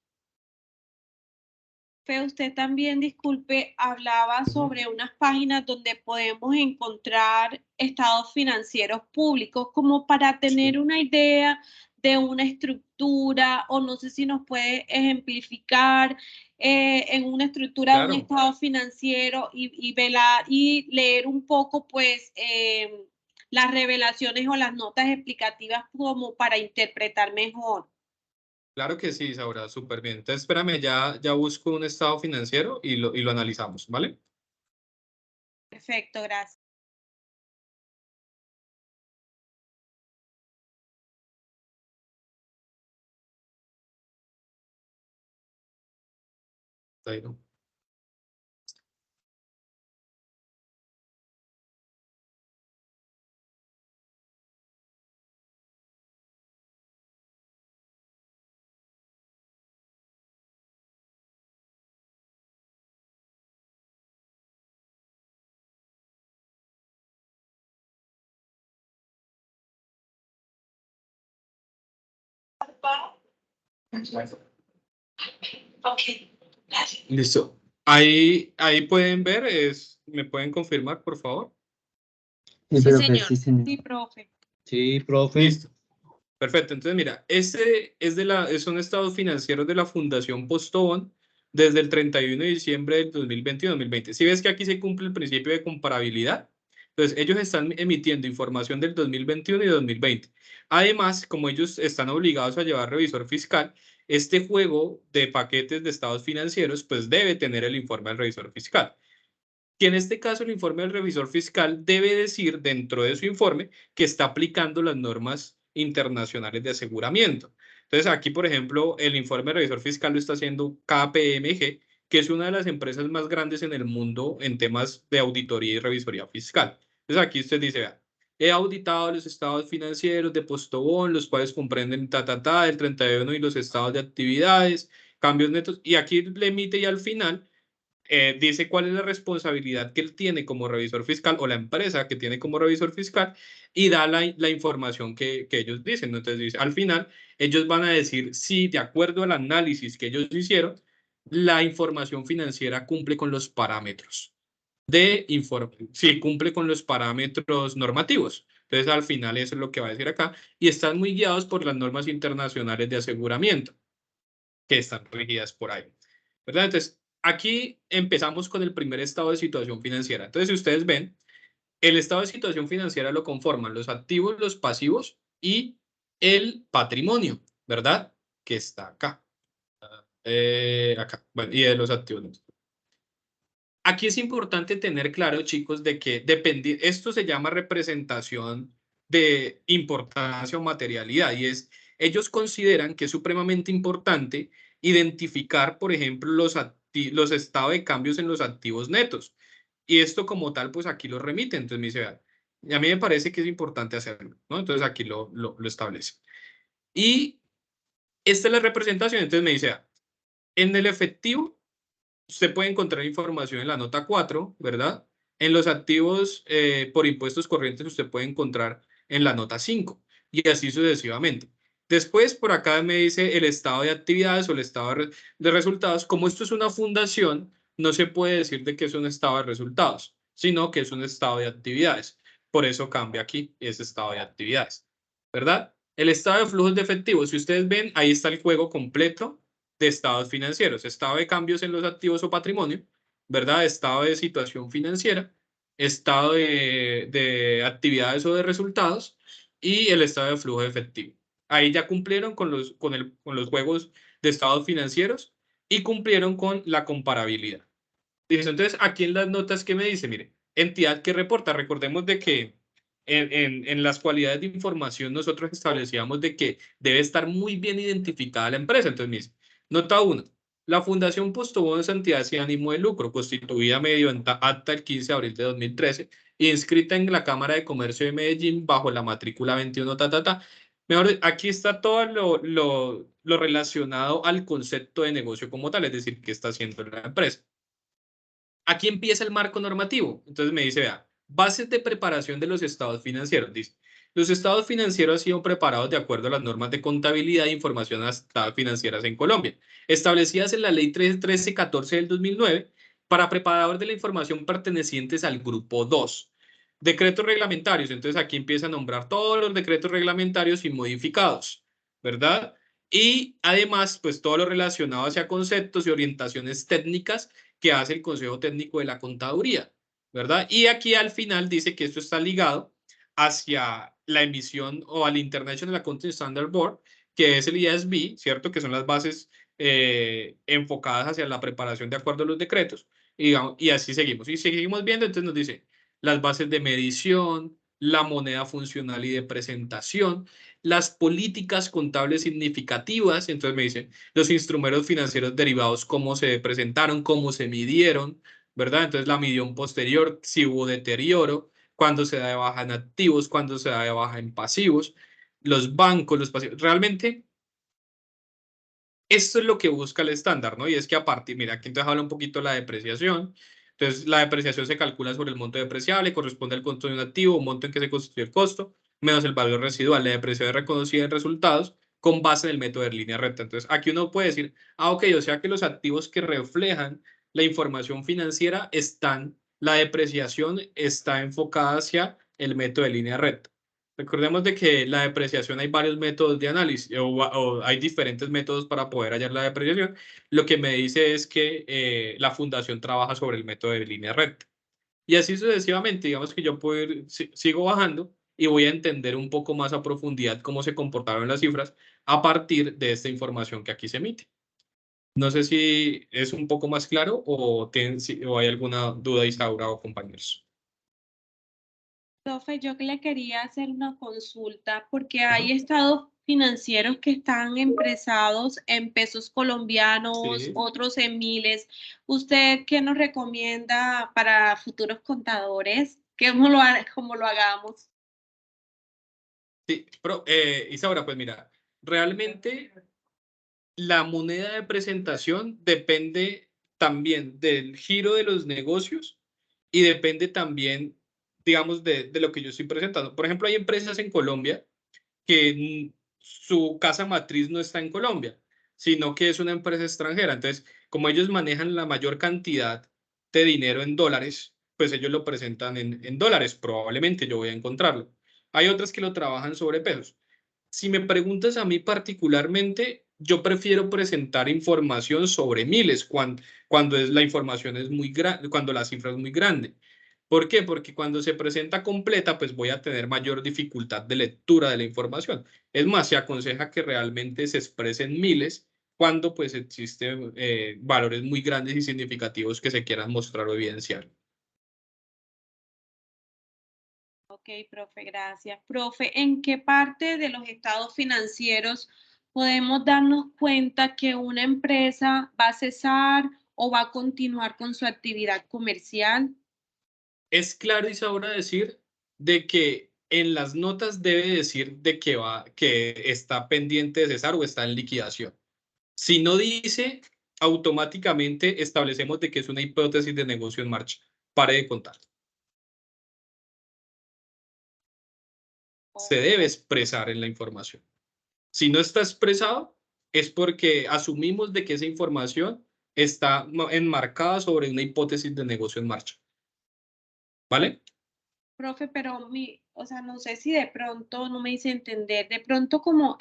Usted también, disculpe, hablaba sobre unas páginas donde podemos encontrar estados financieros públicos como para tener una idea de una estructura, o no sé si nos puede ejemplificar en una estructura de un estado financiero y leer un poco pues las revelaciones o las notas explicativas como para interpretar mejor. Claro que sí, Saura, súper bien. Entonces, espérame, ya busco un estado financiero y lo analizamos, ¿vale? Perfecto, gracias. Ahí, ¿no? Ok, gracias. Listo. Ahí pueden ver, ¿me pueden confirmar, por favor? Sí, Sí, profe, señor. sí, señor. Sí, profe. Sí, profe. Listo. Perfecto. Entonces, mira, son estados financieros de la Fundación Postobón desde el 31 de diciembre del 2020 y 2020. Si ves que aquí se cumple el principio de comparabilidad, entonces ellos están emitiendo información del 2021 y 2020. Además, como ellos están obligados a llevar revisor fiscal, este juego de paquetes de estados financieros, pues debe tener el informe del revisor fiscal. Que en este caso el informe del revisor fiscal debe decir dentro de su informe que está aplicando las normas internacionales de aseguramiento. Entonces aquí, por ejemplo, el informe del revisor fiscal lo está haciendo KPMG, que es una de las empresas más grandes en el mundo en temas de auditoría y revisoría fiscal. Entonces aquí usted dice, vea, he auditado los estados financieros de Postobón, los cuales comprenden el 31 y los estados de actividades, cambios netos, y aquí le emite y al final dice cuál es la responsabilidad que él tiene como revisor fiscal o la empresa que tiene como revisor fiscal y da la información que ellos dicen, ¿no? Entonces dice, al final ellos van a decir si de acuerdo al análisis que ellos hicieron, la información financiera cumple con los parámetros si cumple con los parámetros normativos. Entonces, al final eso es lo que va a decir acá y están muy guiados por las normas internacionales de aseguramiento que están regidas por ahí, ¿verdad? Entonces, aquí empezamos con el primer estado de situación financiera. Entonces, si ustedes ven, el estado de situación financiera lo conforman los activos, los pasivos y el patrimonio, ¿verdad? Que está acá. Acá. Bueno, y de los activos. Aquí es importante tener claro, chicos, de que esto se llama representación de importancia o materialidad y ellos consideran que es supremamente importante identificar, por ejemplo, los estados de cambios en los activos netos. Y esto como tal, pues aquí lo remite. Entonces me dice, vea, y a mí me parece que es importante hacerlo, ¿no? Entonces aquí lo establece. Y esta es la representación. Entonces me dice, vea, en el efectivo, usted puede encontrar información en la nota 4, ¿verdad? En los activos por impuestos corrientes usted puede encontrar en la nota 5 y así sucesivamente. Después por acá me dice el estado de actividades o el estado de resultados. Como esto es una fundación, no se puede decir de que es un estado de resultados, sino que es un estado de actividades. Por eso cambia aquí ese estado de actividades, ¿verdad? El estado de flujos de efectivo, si ustedes ven, ahí está el juego completo de estados financieros, estado de cambios en los activos o patrimonio, ¿verdad? Estado de situación financiera, estado de actividades o de resultados y el estado de flujo de efectivo. Ahí ya cumplieron con los juegos de estados financieros y cumplieron con la comparabilidad. Entonces, aquí en las notas que me dice, mire, entidad que reporta, recordemos de que en las cualidades de información nosotros establecíamos de que debe estar muy bien identificada la empresa. Entonces, me dice, nota 1. La Fundación Postobón es entidad sin ánimo de lucro, constituida mediante acta el 15 de abril de 2013 y inscrita en la Cámara de Comercio de Medellín bajo la matrícula 21 Mejor, aquí está todo lo relacionado al concepto de negocio como tal, es decir, qué está haciendo la empresa. Aquí empieza el marco normativo. Entonces me dice, vea, bases de preparación de los estados financieros. Dice, los estados financieros han sido preparados de acuerdo a las normas de contabilidad e información a estados financieras en Colombia, establecidas en la Ley 1314 del 2009 para preparador de la información pertenecientes al Grupo 2. Decretos reglamentarios. Entonces aquí empieza a nombrar todos los decretos reglamentarios y modificados, ¿verdad? Y además, pues todo lo relacionado hacia conceptos y orientaciones técnicas que hace el Consejo Técnico de la Contaduría, ¿verdad? Y aquí al final dice que esto está ligado hacia la emisión o al International Accounting Standard Board, que es el IASB, ¿cierto? Que son las bases enfocadas hacia la preparación de acuerdo a los decretos. Y así seguimos. Y seguimos viendo, entonces nos dice las bases de medición, la moneda funcional y de presentación, las políticas contables significativas, entonces me dice los instrumentos financieros derivados, cómo se presentaron, cómo se midieron, ¿verdad? Entonces la medición posterior, si hubo deterioro, cuándo se da de baja en activos, cuándo se da de baja en pasivos, los bancos, los pasivos. Realmente, esto es lo que busca el estándar, ¿no? Y es que a partir, mira, aquí entonces habla un poquito de la depreciación. Entonces, la depreciación se calcula sobre el monto depreciable, corresponde al costo de un activo, un monto en que se constituye el costo, menos el valor residual. La depreciación es reconocida en resultados con base en el método de línea recta. Entonces, aquí uno puede decir, ok, o sea que los activos que reflejan la información financiera la depreciación está enfocada hacia el método de línea recta. Recordemos de que la depreciación hay varios métodos de análisis o hay diferentes métodos para poder hallar la depreciación. Lo que me dice es que la fundación trabaja sobre el método de línea recta. Y así sucesivamente, digamos que yo puedo sigo bajando y voy a entender un poco más a profundidad cómo se comportaron las cifras a partir de esta información que aquí se emite. No sé si es un poco más claro o hay alguna duda, Isaura o compañeros. Profe, yo le quería hacer una consulta porque hay estados financieros que están empresados en pesos colombianos, Sí. otros en miles. ¿Usted qué nos recomienda para futuros contadores? ¿Cómo lo hagamos? Sí, Isaura, pues mira, realmente la moneda de presentación depende también del giro de los negocios y depende también, digamos, de lo que yo estoy presentando. Por ejemplo, hay empresas en Colombia que su casa matriz no está en Colombia, sino que es una empresa extranjera. Entonces, como ellos manejan la mayor cantidad de dinero en dólares, pues ellos lo presentan en dólares. Probablemente yo voy a encontrarlo. Hay otras que lo trabajan sobre pesos. Si me preguntas a mí particularmente, yo prefiero presentar información sobre miles cuando la información es muy grande, cuando la cifra es muy grande. ¿Por qué? Porque cuando se presenta completa, pues voy a tener mayor dificultad de lectura de la información. Es más, se aconseja que realmente se expresen miles cuando pues existen valores muy grandes y significativos que se quieran mostrar o evidenciar. Ok, profe, gracias. Profe, ¿en qué parte de los estados financieros podemos darnos cuenta que una empresa va a cesar o va a continuar con su actividad comercial? Es claro, Isaura, decir de que en las notas debe decir de que está pendiente de cesar o está en liquidación. Si no dice, automáticamente establecemos de que es una hipótesis de negocio en marcha. Pare de contar. Se debe expresar en la información. Si no está expresado, es porque asumimos de que esa información está enmarcada sobre una hipótesis de negocio en marcha. ¿Vale? Profe, pero o sea, no sé si de pronto no me hice entender, de pronto como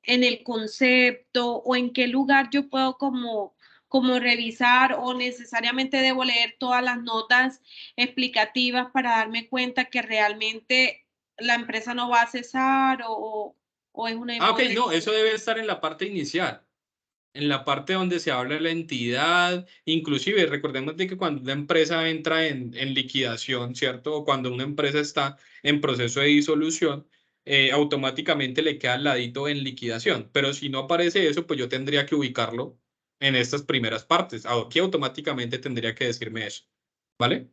en el concepto o en qué lugar yo puedo como revisar o necesariamente debo leer todas las notas explicativas para darme cuenta que realmente la empresa no va a cesar o es una Ok, hipótesis. no, eso debe estar en la parte inicial. En la parte donde se habla de la entidad, inclusive recordemos de que cuando una empresa entra en liquidación, ¿cierto? O cuando una empresa está en proceso de disolución, automáticamente le queda al ladito en liquidación. Pero si no aparece eso, pues yo tendría que ubicarlo en estas primeras partes. Aquí automáticamente tendría que decirme eso, ¿vale?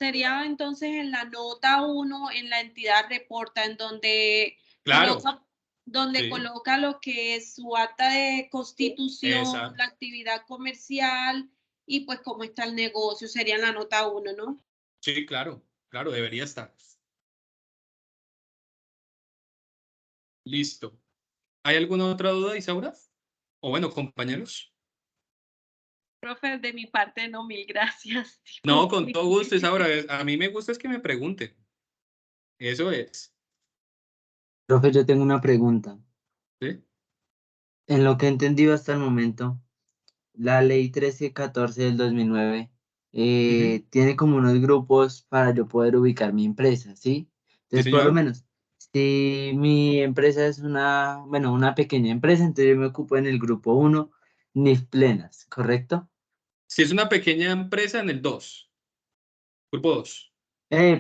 Sería entonces en la nota 1, en la entidad reporta, en donde Claro, sí, coloca lo que es su acta de constitución, esa, la actividad comercial y pues cómo está el negocio, sería en la nota 1, ¿no? sí, claro, claro, debería estar. Listo. ¿Hay alguna otra duda, Isaura? O bueno, compañeros. Profe, de mi parte no, mil gracias. No, con todo gusto, Isaura. A mí me gusta es que me pregunten. Eso es. Profe, yo tengo una pregunta. ¿Sí? En lo que he entendido hasta el momento, la ley 1314 del 2009 Ujú. tiene como unos grupos para yo poder ubicar mi empresa, ¿sí? Sí, Entonces, por lo señor. menos, si mi empresa es una pequeña empresa, entonces yo me ocupo en el grupo 1, NIF plenas, ¿correcto? Si es una pequeña empresa, en el 2. Grupo 2.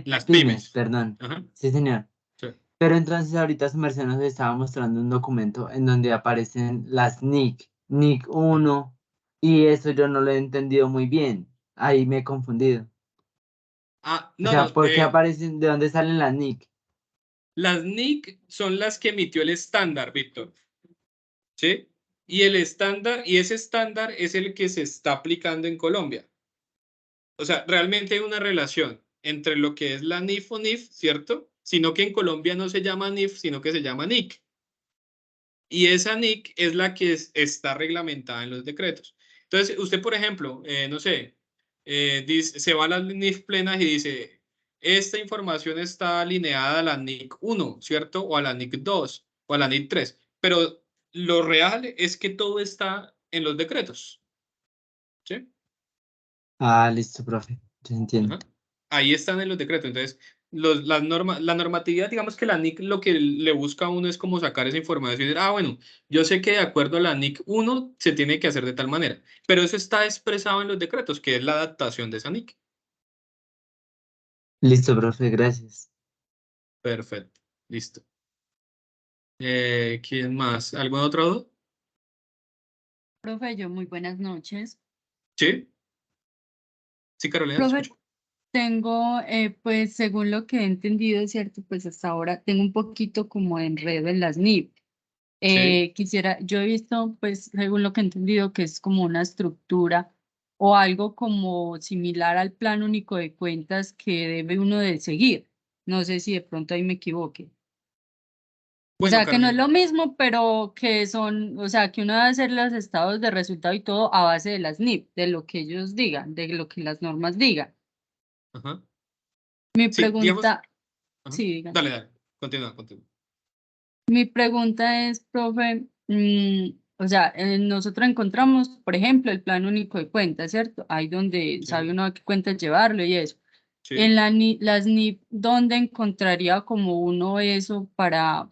Las Pymes, pymes. perdón. Ajá. Sí, señor. Sí. Pero entonces ahorita su merced nos estaba mostrando un documento en donde aparecen las NIC Ajá. 1, y eso yo no lo he entendido muy bien. Ahí me he confundido. Ah, O no, sea, no. ¿por qué aparecen? ¿De dónde salen las NIC? Las NIC son las que emitió el estándar, Víctor. ¿Sí? Y ese estándar es el que se está aplicando en Colombia. O sea, realmente hay una relación entre lo que es la NIF o NIF, ¿cierto? Sino que en Colombia no se llama NIF, sino que se llama NIC. Y esa NIC es la que está reglamentada en los decretos. Entonces, usted, por ejemplo, no sé, se va a las NIF plenas y dice, esta información está alineada a la NIC 1, ¿cierto? O a la NIC 2, o a la NIC 3. Pero lo real es que todo está en los decretos, ¿sí? Ah, listo, profe. Yo entiendo. Ajá. Ahí están en los decretos. Entonces, la normatividad, digamos que la NIC lo que le busca a uno es como sacar esa información y decir, ah, bueno, yo sé que de acuerdo a la NIC 1 se tiene que hacer de tal manera, pero eso está expresado en los decretos, que es la adaptación de esa NIC. Listo, profe, gracias. Perfecto, listo. ¿Quién más? ¿Alguna otra duda? Profe, yo muy buenas noches. ¿Sí? Sí, Carolina, te Profe, escucho. tengo, pues según lo que he entendido, ¿cierto? Pues hasta ahora tengo un poquito como de enredo en las NIP. Sí, Yo he visto, pues según lo que he entendido, que es como una estructura o algo como similar al plan único de cuentas que debe uno de seguir. No sé si de pronto ahí me equivoque. O bueno, sea, que no es Carolina. lo mismo, pero que son, o sea, que uno debe hacer los estados de resultado y todo a base de las NIP, de lo que ellos digan, de lo que las normas digan. Ajá. Mi Sí, digamos. pregunta, Ajá. sí, digan. Dale, dale. Continúa, continúa. Mi pregunta es, profe, o sea, nosotros encontramos, por ejemplo, el plan único de cuentas, ¿cierto? Ahí donde sabe Sí, uno a qué cuentas llevarlo y eso. sí. En las NIP, ¿dónde encontraría como uno eso para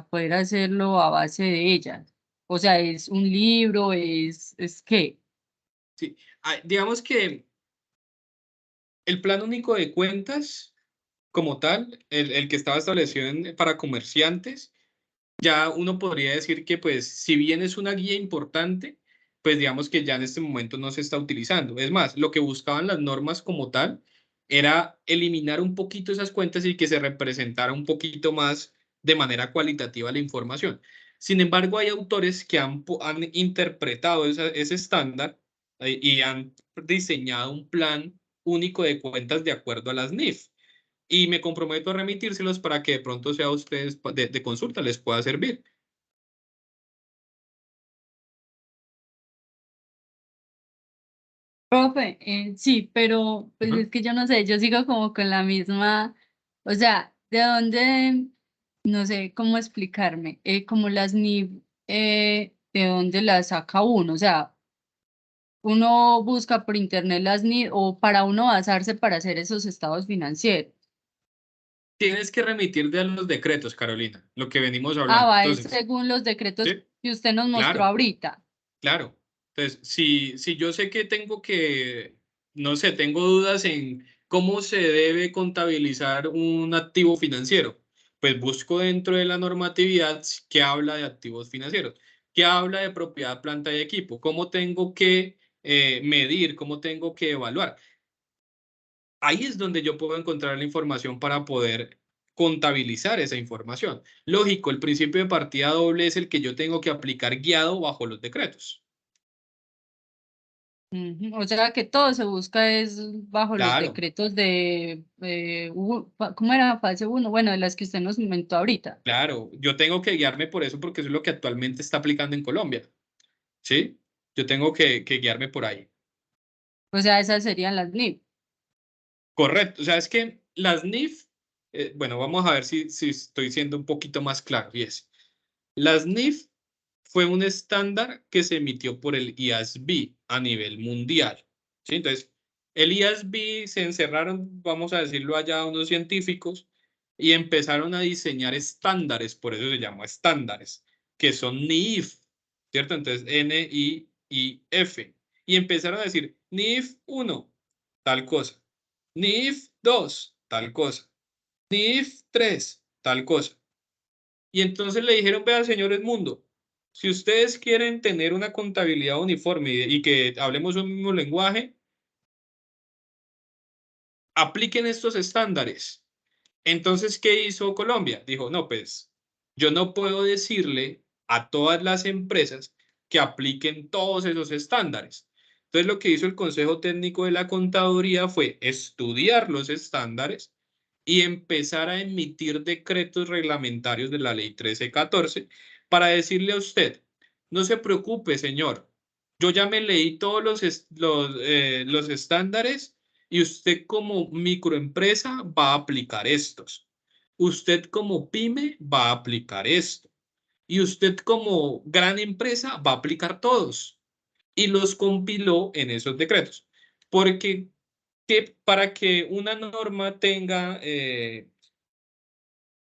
poder hacerlo a base de ellas? O sea, ¿es un libro? ¿Es qué? Sí. Ah, digamos que el plan único de cuentas, como tal, el que estaba establecido para comerciantes, ya uno podría decir que, pues, si bien es una guía importante, pues digamos que ya en este momento no se está utilizando. Es más, lo que buscaban las normas como tal era eliminar un poquito esas cuentas y que se representara un poquito más de manera cualitativa la información. Sin embargo, hay autores que han interpretado ese estándar y han diseñado un plan único de cuentas de acuerdo a las NIF. Y me comprometo a remitírselos para que de pronto sea a ustedes de consulta, les pueda servir. Profe, sí, pero pues Ajá. es que yo no sé, yo sigo como con la misma, o sea, ¿de dónde, no sé cómo explicarme, como las NIF, de dónde las saca uno? O sea, uno busca por internet las NIF o para uno basarse para hacer esos estados financieros. Tienes que remitirte a los decretos, Carolina, lo que venimos Ah, hablando. va, es Entonces, según los decretos ¿sí? que usted nos mostró Claro, ahorita. claro. Entonces, si yo sé que tengo que, no sé, tengo dudas en cómo se debe contabilizar un activo financiero, pues busco dentro de la normatividad que habla de activos financieros, que habla de propiedad, planta y equipo, cómo tengo que medir, cómo tengo que evaluar. Ahí es donde yo puedo encontrar la información para poder contabilizar esa información. Lógico, el principio de partida doble es el que yo tengo que aplicar guiado bajo los decretos. Ujú. O sea que todo se busca es bajo los Claro, decretos de, ¿cómo era? Fase 1, bueno, de las que usted nos inventó ahorita. claro, yo tengo que guiarme por eso porque eso es lo que actualmente está aplicando en Colombia, ¿sí? Yo tengo que guiarme por ahí. O sea, esas serían las NIP. Correcto, o sea, es que las NIF, bueno, vamos a ver si estoy siendo un poquito más claro, y es, las NIF fue un estándar que se emitió por el IASB a nivel mundial, ¿sí? Entonces, el IASB se encerraron, vamos a decirlo allá, unos científicos y empezaron a diseñar estándares, por eso se llama estándares, que son NIF, ¿cierto? Entonces, NIIF. Y empezaron a decir, NIF 1, tal cosa. NIF 2, tal cosa. NIF 3, tal cosa. Y entonces le dijeron, vea, señores mundo, si ustedes quieren tener una contabilidad uniforme y que hablemos un mismo lenguaje, apliquen estos estándares. Entonces, ¿qué hizo Colombia? Dijo, no, pues yo no puedo decirle a todas las empresas que apliquen todos esos estándares. Entonces, lo que hizo el Consejo Técnico de la Contaduría fue estudiar los estándares y empezar a emitir decretos reglamentarios de la Ley 1314 para decirle a usted, no se preocupe, señor, yo ya me leí todos los estándares y usted como microempresa va a aplicar estos. Usted como pyme va a aplicar esto. Y usted como gran empresa va a aplicar todos. Y los compiló en esos decretos. Porque para que una norma tenga,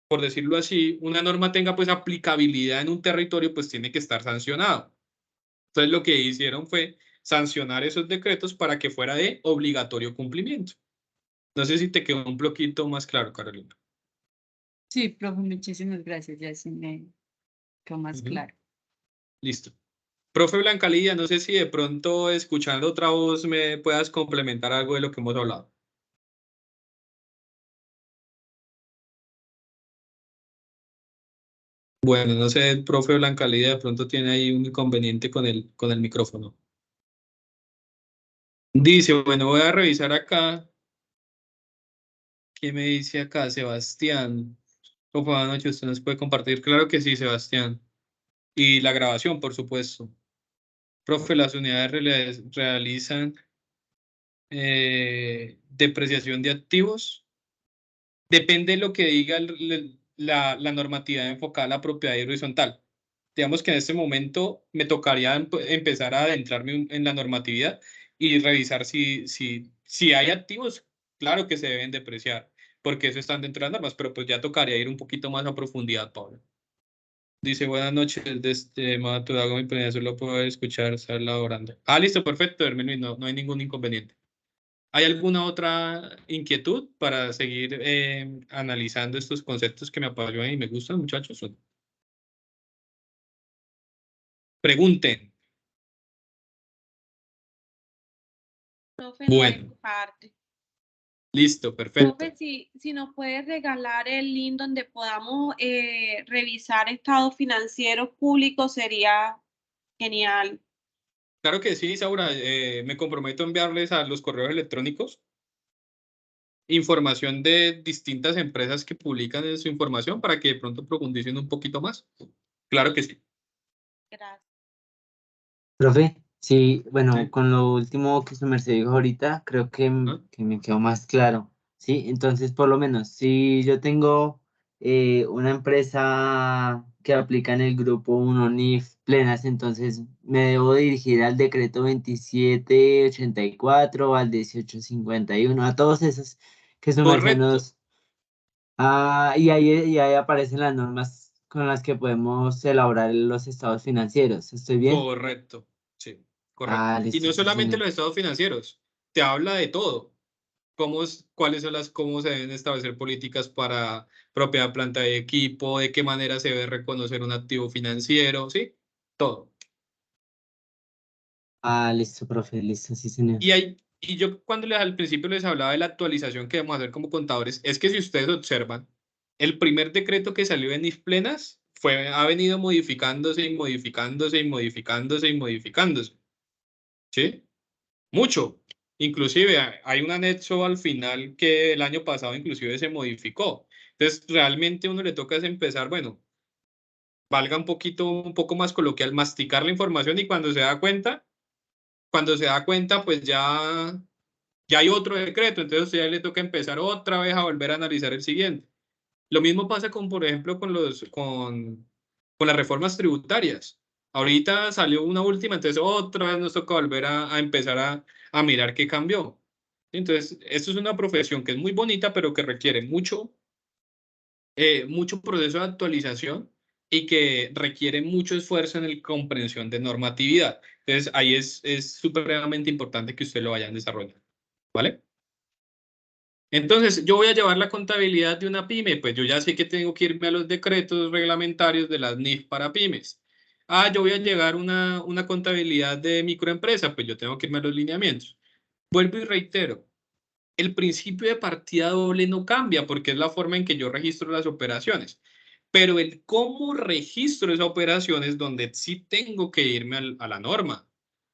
por decirlo así, una norma tenga pues aplicabilidad en un territorio, pues tiene que estar sancionado. Entonces lo que hicieron fue sancionar esos decretos para que fuera de obligatorio cumplimiento. No sé si te quedó un poquito más claro, Carolina. Sí, profe, muchísimas gracias, ya sí quedó más Ujú. claro. Listo. Profe Blanca Lidia, no sé si de pronto escuchando otra voz me puedas complementar algo de lo que hemos hablado. Bueno, no sé, el profe Blanca Lidia de pronto tiene ahí un inconveniente con el micrófono. Dice, bueno, voy a revisar acá. ¿Qué me dice acá, Sebastián? Profe, buenas noches, ¿usted nos puede compartir? Claro que sí, Sebastián. Y la grabación, por supuesto. Profe, las unidades realizan depreciación de activos. Depende de lo que diga la normatividad enfocada a la propiedad horizontal. Digamos que en este momento me tocaría empezar a adentrarme en la normatividad y revisar si hay activos, claro que se deben depreciar, porque eso están dentro de las normas, pero pues ya tocaría ir un poquito más a profundidad, Pablo. Dice, buenas noches, desde Mato, hago mi primera, solo puedo escuchar, estar laborando. Ah, listo, perfecto, Hermelín, no hay ningún inconveniente. ¿Hay alguna otra inquietud para seguir analizando estos conceptos que me apasionan y me gustan, muchachos? Pregunten. Profe, no de Bueno, mi parte. listo, perfecto. Profe, si nos puedes regalar el link donde podamos revisar estados financieros públicos, sería genial. Claro que sí, Saura. Me comprometo a enviarles a los correos electrónicos información de distintas empresas que publican su información para que de pronto profundicen un poquito más. Claro que sí. Gracias. Profe, sí, bueno, Sí. con lo último que su merced dijo ahorita, creo que, ¿Ah? que me quedó más claro, ¿sí? Entonces, por lo menos, si yo tengo una empresa que aplica en el grupo 1 NIF plenas, entonces me debo dirigir al decreto 2784, al 1851, a todos esos que su merced Correcto, nos... Ah, y ahí aparecen las normas con las que podemos elaborar los estados financieros, ¿estoy bien? correcto. Sí, correcto. Ah, Y listo, no sí, solamente señor. los estados financieros, te habla de todo. Cuáles son cómo se deben establecer políticas para propiedad, planta de equipo, de qué manera se debe reconocer un activo financiero, ¿sí? Todo. Ah, listo, profe, listo, sí, señor. Y yo cuando al principio les hablaba de la actualización que debemos hacer como contadores, es que si ustedes observan, el primer decreto que salió en IF plenas ha venido modificándose y modificándose y modificándose y modificándose, ¿sí? Mucho. Inclusive hay un anexo al final que el año pasado inclusive se modificó. Entonces realmente uno le toca es empezar, bueno, valga un poco más coloquial, masticar la información y cuando se da cuenta, pues ya hay otro decreto, entonces a usted ya le toca empezar otra vez a volver a analizar el siguiente. Lo mismo pasa por ejemplo, con las reformas tributarias. Ahorita salió una última, entonces otra vez nos toca volver a empezar a mirar qué cambió. Entonces, esto es una profesión que es muy bonita, pero que requiere mucho proceso de actualización y que requiere mucho esfuerzo en la comprensión de normatividad. Entonces, ahí es supremamente importante que usted lo vayan desarrollando. ¿Vale? Entonces, yo voy a llevar la contabilidad de una pyme, pues yo ya sé que tengo que irme a los decretos reglamentarios de las NIF para pymes. Ah, yo voy a llegar una contabilidad de microempresa, pues yo tengo que irme a los lineamientos. Vuelvo y reitero, el principio de partida doble no cambia porque es la forma en que yo registro las operaciones, pero el cómo registro esas operaciones donde sí tengo que irme a la norma.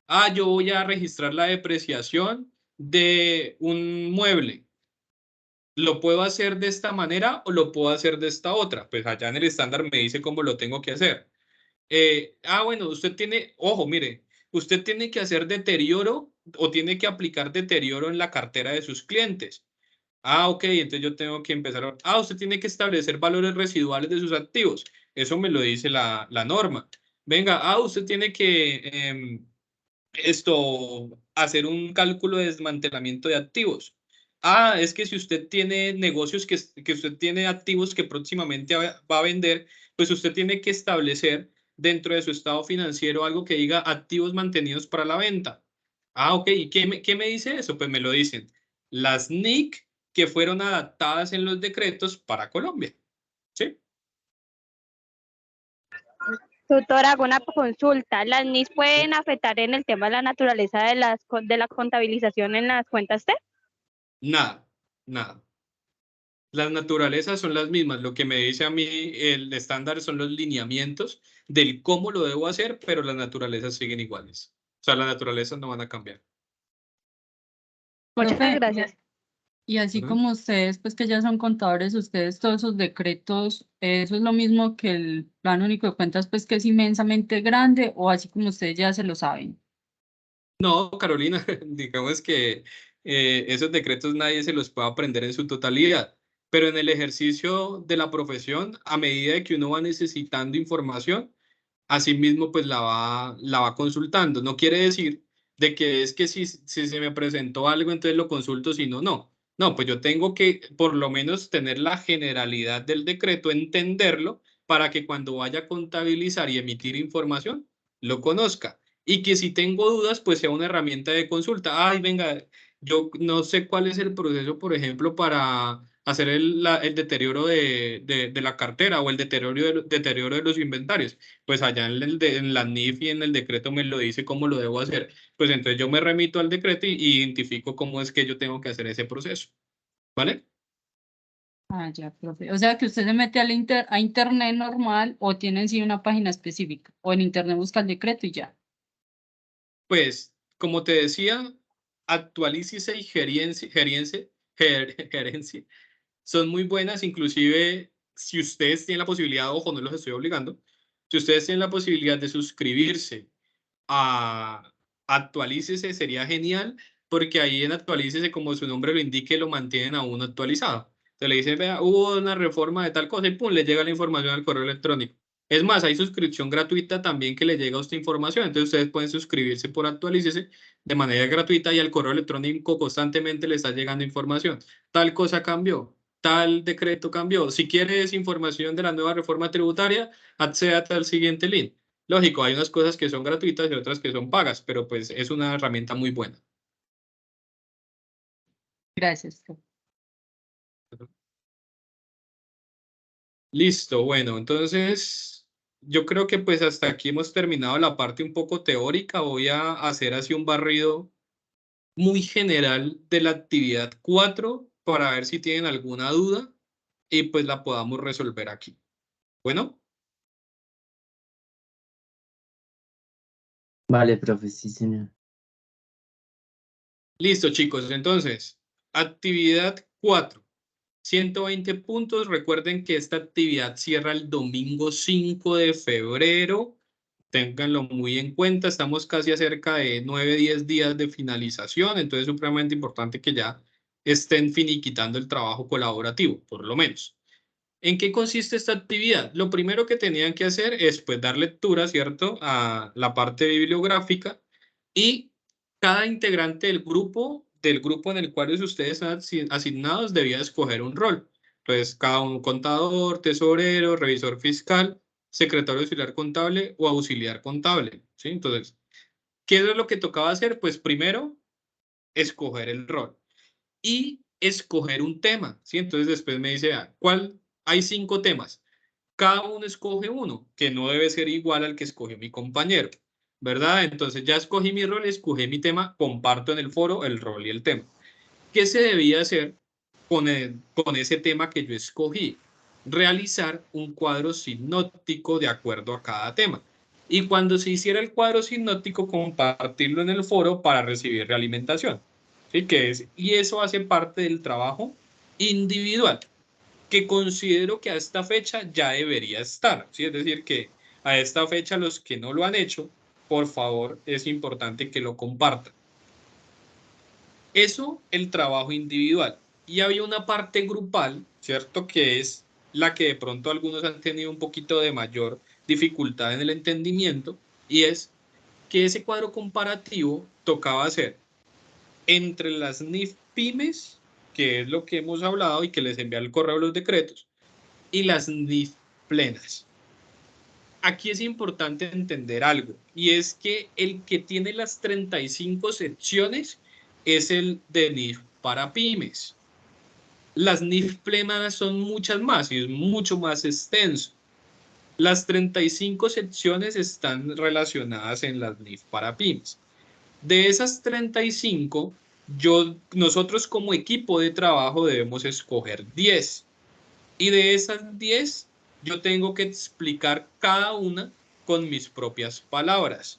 Ah, yo voy a registrar la depreciación de un mueble. ¿Lo puedo hacer de esta manera o lo puedo hacer de esta otra? Pues allá en el estándar me dice cómo lo tengo que hacer. Bueno, usted tiene, ojo, mire, usted tiene que hacer deterioro o tiene que aplicar deterioro en la cartera de sus clientes. Ok, entonces yo tengo que empezar usted tiene que establecer valores residuales de sus activos. Eso me lo dice la norma. Venga, usted tiene que hacer un cálculo de desmantelamiento de activos. Es que si usted tiene negocios que usted tiene activos que próximamente va a vender, pues usted tiene que establecer dentro de su estado financiero algo que diga activos mantenidos para la venta. Ok, ¿y qué me dice eso? Pues me lo dicen las NIC que fueron adaptadas en los decretos para Colombia. ¿Sí? Tutora, hago una consulta. ¿Las NIS pueden afectar en el tema de la naturaleza de la contabilización en las cuentas TED? Nada, nada. Las naturalezas son las mismas. Lo que me dice a mí el estándar son los lineamientos del cómo lo debo hacer, pero las naturalezas siguen iguales. O sea, las naturalezas no van a cambiar. Muchas Profe, gracias. y así Ujú. como ustedes, pues que ya son contadores, ustedes todos esos decretos, ¿eso es lo mismo que el Plan Único de Cuentas, pues que es inmensamente grande, o así como ustedes ya se lo saben? No, Carolina, digamos que esos decretos nadie se los puede aprender en su totalidad, pero en el ejercicio de la profesión, a medida de que uno va necesitando información, asimismo pues la va consultando. No quiere decir de que es que si se me presentó algo, entonces lo consulto, si no, no. No, pues yo tengo que por lo menos tener la generalidad del decreto, entenderlo, para que cuando vaya a contabilizar y emitir información, lo conozca. Y que si tengo dudas, pues sea una herramienta de consulta. Ay, venga, yo no sé cuál es el proceso, por ejemplo, para hacer el deterioro de la cartera o el deterioro de los inventarios. Pues allá en la NIF y en el decreto me lo dice cómo lo debo hacer. Pues entonces yo me remito al decreto y identifico cómo es que yo tengo que hacer ese proceso. ¿Vale? Ah, ya, profe. O sea que usted se mete a internet normal o tiene en sí una página específica, o en internet busca el decreto y ya. Pues, como te decía, actualícese y gerencia son muy buenas, inclusive si ustedes tienen la posibilidad, ojo, no los estoy obligando, si ustedes tienen la posibilidad de suscribirse a Actualícese, sería genial, porque ahí en Actualícese, como su nombre lo indique, lo mantienen a uno actualizado. Entonces le dicen, vea, hubo una reforma de tal cosa y pum, le llega la información al correo electrónico. Es más, hay suscripción gratuita también que le llega a usted información. Entonces ustedes pueden suscribirse por Actualícese de manera gratuita y al correo electrónico constantemente le está llegando información. Tal cosa cambió, tal decreto cambió. Si quieres información de la nueva reforma tributaria, acceda al siguiente link. Lógico, hay unas cosas que son gratuitas y otras que son pagas, pero pues es una herramienta muy buena. Gracias, profe. Listo, bueno, entonces yo creo que pues hasta aquí hemos terminado la parte un poco teórica. Voy a hacer así un barrido muy general de la actividad 4 para ver si tienen alguna duda y pues la podamos resolver aquí. Bueno, Vale, profe, sí, señor. listo chicos, entonces, actividad 4. 120 puntos. Recuerden que esta actividad cierra el domingo 5 de febrero. Ténganlo muy en cuenta. Estamos casi a cerca de 9-10 días de finalización. Entonces es supremamente importante que ya estén finiquitando el trabajo colaborativo, por lo menos. ¿En qué consiste esta actividad? Lo primero que tenían que hacer es pues dar lectura, ¿cierto?, a la parte bibliográfica, y cada integrante del grupo en el cual ustedes están asignados, debía escoger un rol. Entonces, cada un contador, tesorero, revisor fiscal, secretario auxiliar contable o auxiliar contable, ¿sí? Entonces, ¿qué es lo que tocaba hacer? Pues primero, escoger el rol y escoger un tema, ¿sí? Entonces después me dice, ¿cuál? Hay 5 temas. Cada uno escoge uno, que no debe ser igual al que escogió mi compañero, ¿verdad? Entonces ya escogí mi rol, escogí mi tema, comparto en el foro el rol y el tema. ¿Qué se debía hacer con ese tema que yo escogí? Realizar un cuadro sinóptico de acuerdo a cada tema. Y cuando se hiciera el cuadro sinóptico, compartirlo en el foro para recibir realimentación. ¿Sí? Y eso hace parte del trabajo individual, que considero que a esta fecha ya debería estar, ¿sí? Es decir, que a esta fecha los que no lo han hecho, por favor, es importante que lo compartan. Eso, el trabajo individual. Y había una parte grupal, ¿cierto? Que es la que de pronto algunos han tenido un poquito de mayor dificultad en el entendimiento, y es que ese cuadro comparativo tocaba hacer entre las NIF pymes, que es lo que hemos hablado y que les envía el correo los decretos, y las NIF plenas. Aquí es importante entender algo, y es que el que tiene las 35 secciones es el de NIF para pymes. Las NIF plenas son muchas más y es mucho más extenso. Las 35 secciones están relacionadas en las NIF para pymes. De esas 35, nosotros como equipo de trabajo debemos escoger 10. Y de esas 10, yo tengo que explicar cada una con mis propias palabras.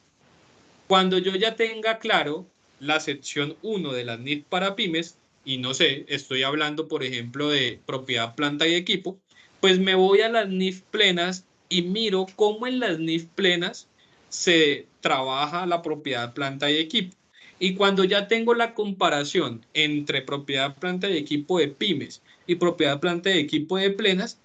Cuando yo ya tenga claro la sección 1 de las NIF para pymes, y no sé, estoy hablando, por ejemplo, de propiedad, planta y equipo, pues me voy a las NIF plenas y miro cómo en las NIF plenas se trabaja la propiedad, planta y equipo. Y cuando ya tengo la comparación entre propiedad, planta y equipo de pymes y propiedad, planta y equipo de plenas,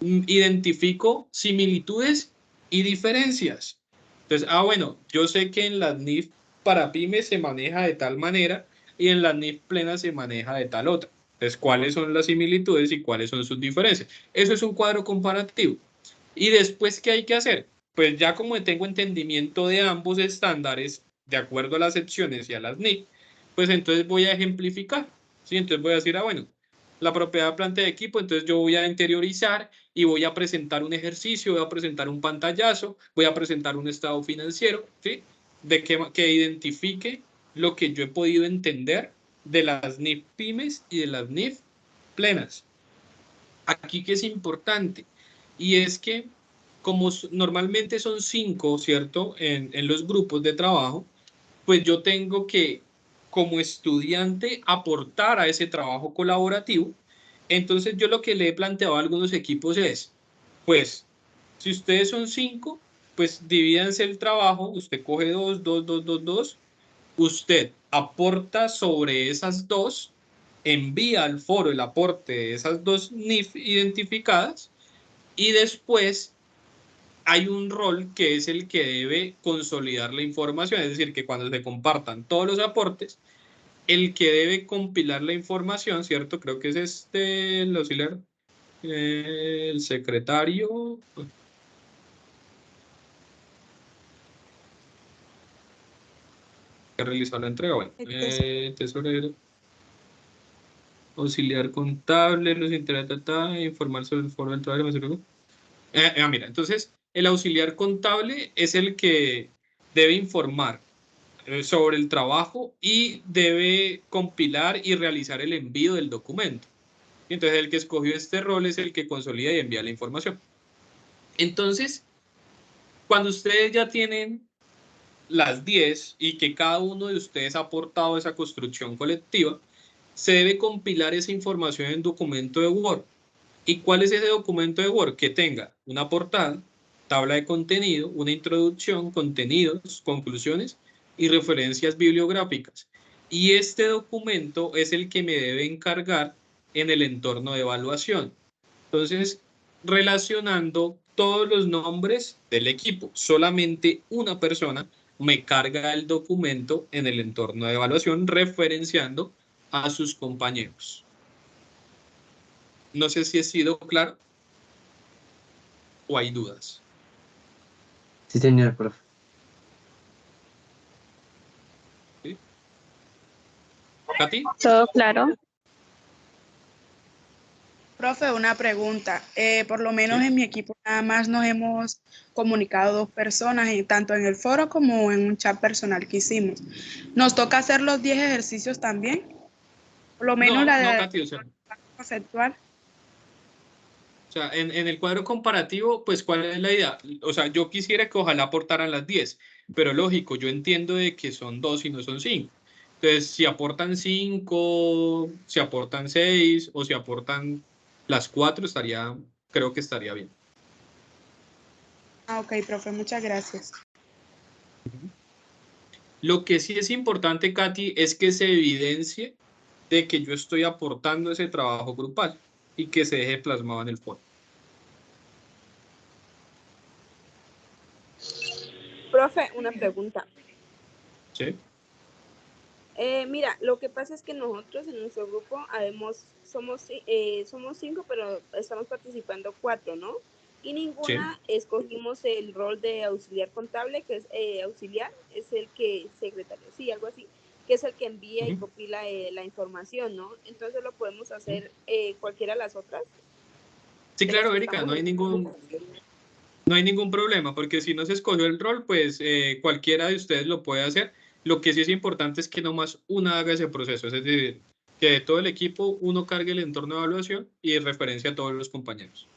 identifico similitudes y diferencias. Entonces, bueno, yo sé que en las NIF para pymes se maneja de tal manera y en las NIF plenas se maneja de tal otra. Entonces, ¿cuáles son las similitudes y cuáles son sus diferencias? Eso es un cuadro comparativo. Y después, ¿qué hay que hacer? Pues ya como tengo entendimiento de ambos estándares, de acuerdo a las secciones y a las NIF, pues entonces voy a ejemplificar. ¿Sí? Entonces voy a decir, bueno, la propiedad planta de equipo, entonces yo voy a interiorizar y voy a presentar un ejercicio, voy a presentar un pantallazo, voy a presentar un estado financiero, ¿sí? De que identifique lo que yo he podido entender de las NIF pymes y de las NIF plenas. Aquí que es importante, y es que como normalmente son 5, ¿cierto? En los grupos de trabajo, pues yo tengo que, como estudiante, aportar a ese trabajo colaborativo. Entonces yo lo que le he planteado a algunos equipos es, pues, si ustedes son 5, pues divídanse el trabajo, usted coge 2, 2, 2, 2, 2, usted aporta sobre esas 2, envía al foro el aporte de esas 2 NIF identificadas y después hay un rol que es el que debe consolidar la información, es decir, que cuando se compartan todos los aportes, el que debe compilar la información, ¿cierto? Creo que es el auxiliar, el secretario. Que realizó la entrega, bueno, tesorero, auxiliar contable, los interesa informar sobre el foro del trabajo. Mira, entonces el auxiliar contable es el que debe informar sobre el trabajo y debe compilar y realizar el envío del documento. Entonces el que escogió este rol es el que consolida y envía la información. Entonces, cuando ustedes ya tienen las 10 y que cada uno de ustedes ha aportado esa construcción colectiva, se debe compilar esa información en documento de Word. ¿Y cuál es ese documento de Word? Que tenga una portada, tabla de contenido, una introducción, contenidos, conclusiones y referencias bibliográficas. Y este documento es el que me debe encargar en el entorno de evaluación. Entonces, relacionando todos los nombres del equipo, solamente una persona me carga el documento en el entorno de evaluación referenciando a sus compañeros. No sé si he sido claro o hay dudas. Sí, señor, profe. ¿Sí? ¿Katy? Todo claro. Profe, una pregunta. Por lo menos Sí. en mi equipo nada más nos hemos comunicado 2 personas, tanto en el foro como en un chat personal que hicimos. ¿Nos toca hacer los 10 ejercicios también? Por lo menos No, la Katy, conceptual. o sea, en el cuadro comparativo, pues, ¿cuál es la idea? O sea, yo quisiera que ojalá aportaran las 10, pero lógico, yo entiendo de que son 2 y no son 5. Entonces, si aportan 5, si aportan 6 o si aportan las 4, creo que estaría bien. Ah, ok, profe, muchas gracias. Lo que sí es importante, Katy, es que se evidencie de que yo estoy aportando ese trabajo grupal y que se deje plasmado en el foro. Profe, una pregunta. ¿Sí? Mira, lo que pasa es que nosotros en nuestro grupo somos 5, pero estamos participando 4, ¿no? Y ninguna escogimos el rol de auxiliar contable, que es auxiliar, es el que, secretario, sí, algo así, que es el que envía y compila la información, ¿no? Entonces lo podemos hacer cualquiera de las otras. Sí, De las claro, que Erika, estamos no hay en el ningún... grupo. No hay ningún problema, porque si no se escogió el rol, pues cualquiera de ustedes lo puede hacer. Lo que sí es importante es que nomás una haga ese proceso, es decir, que de todo el equipo uno cargue el entorno de evaluación y referencia a todos los compañeros.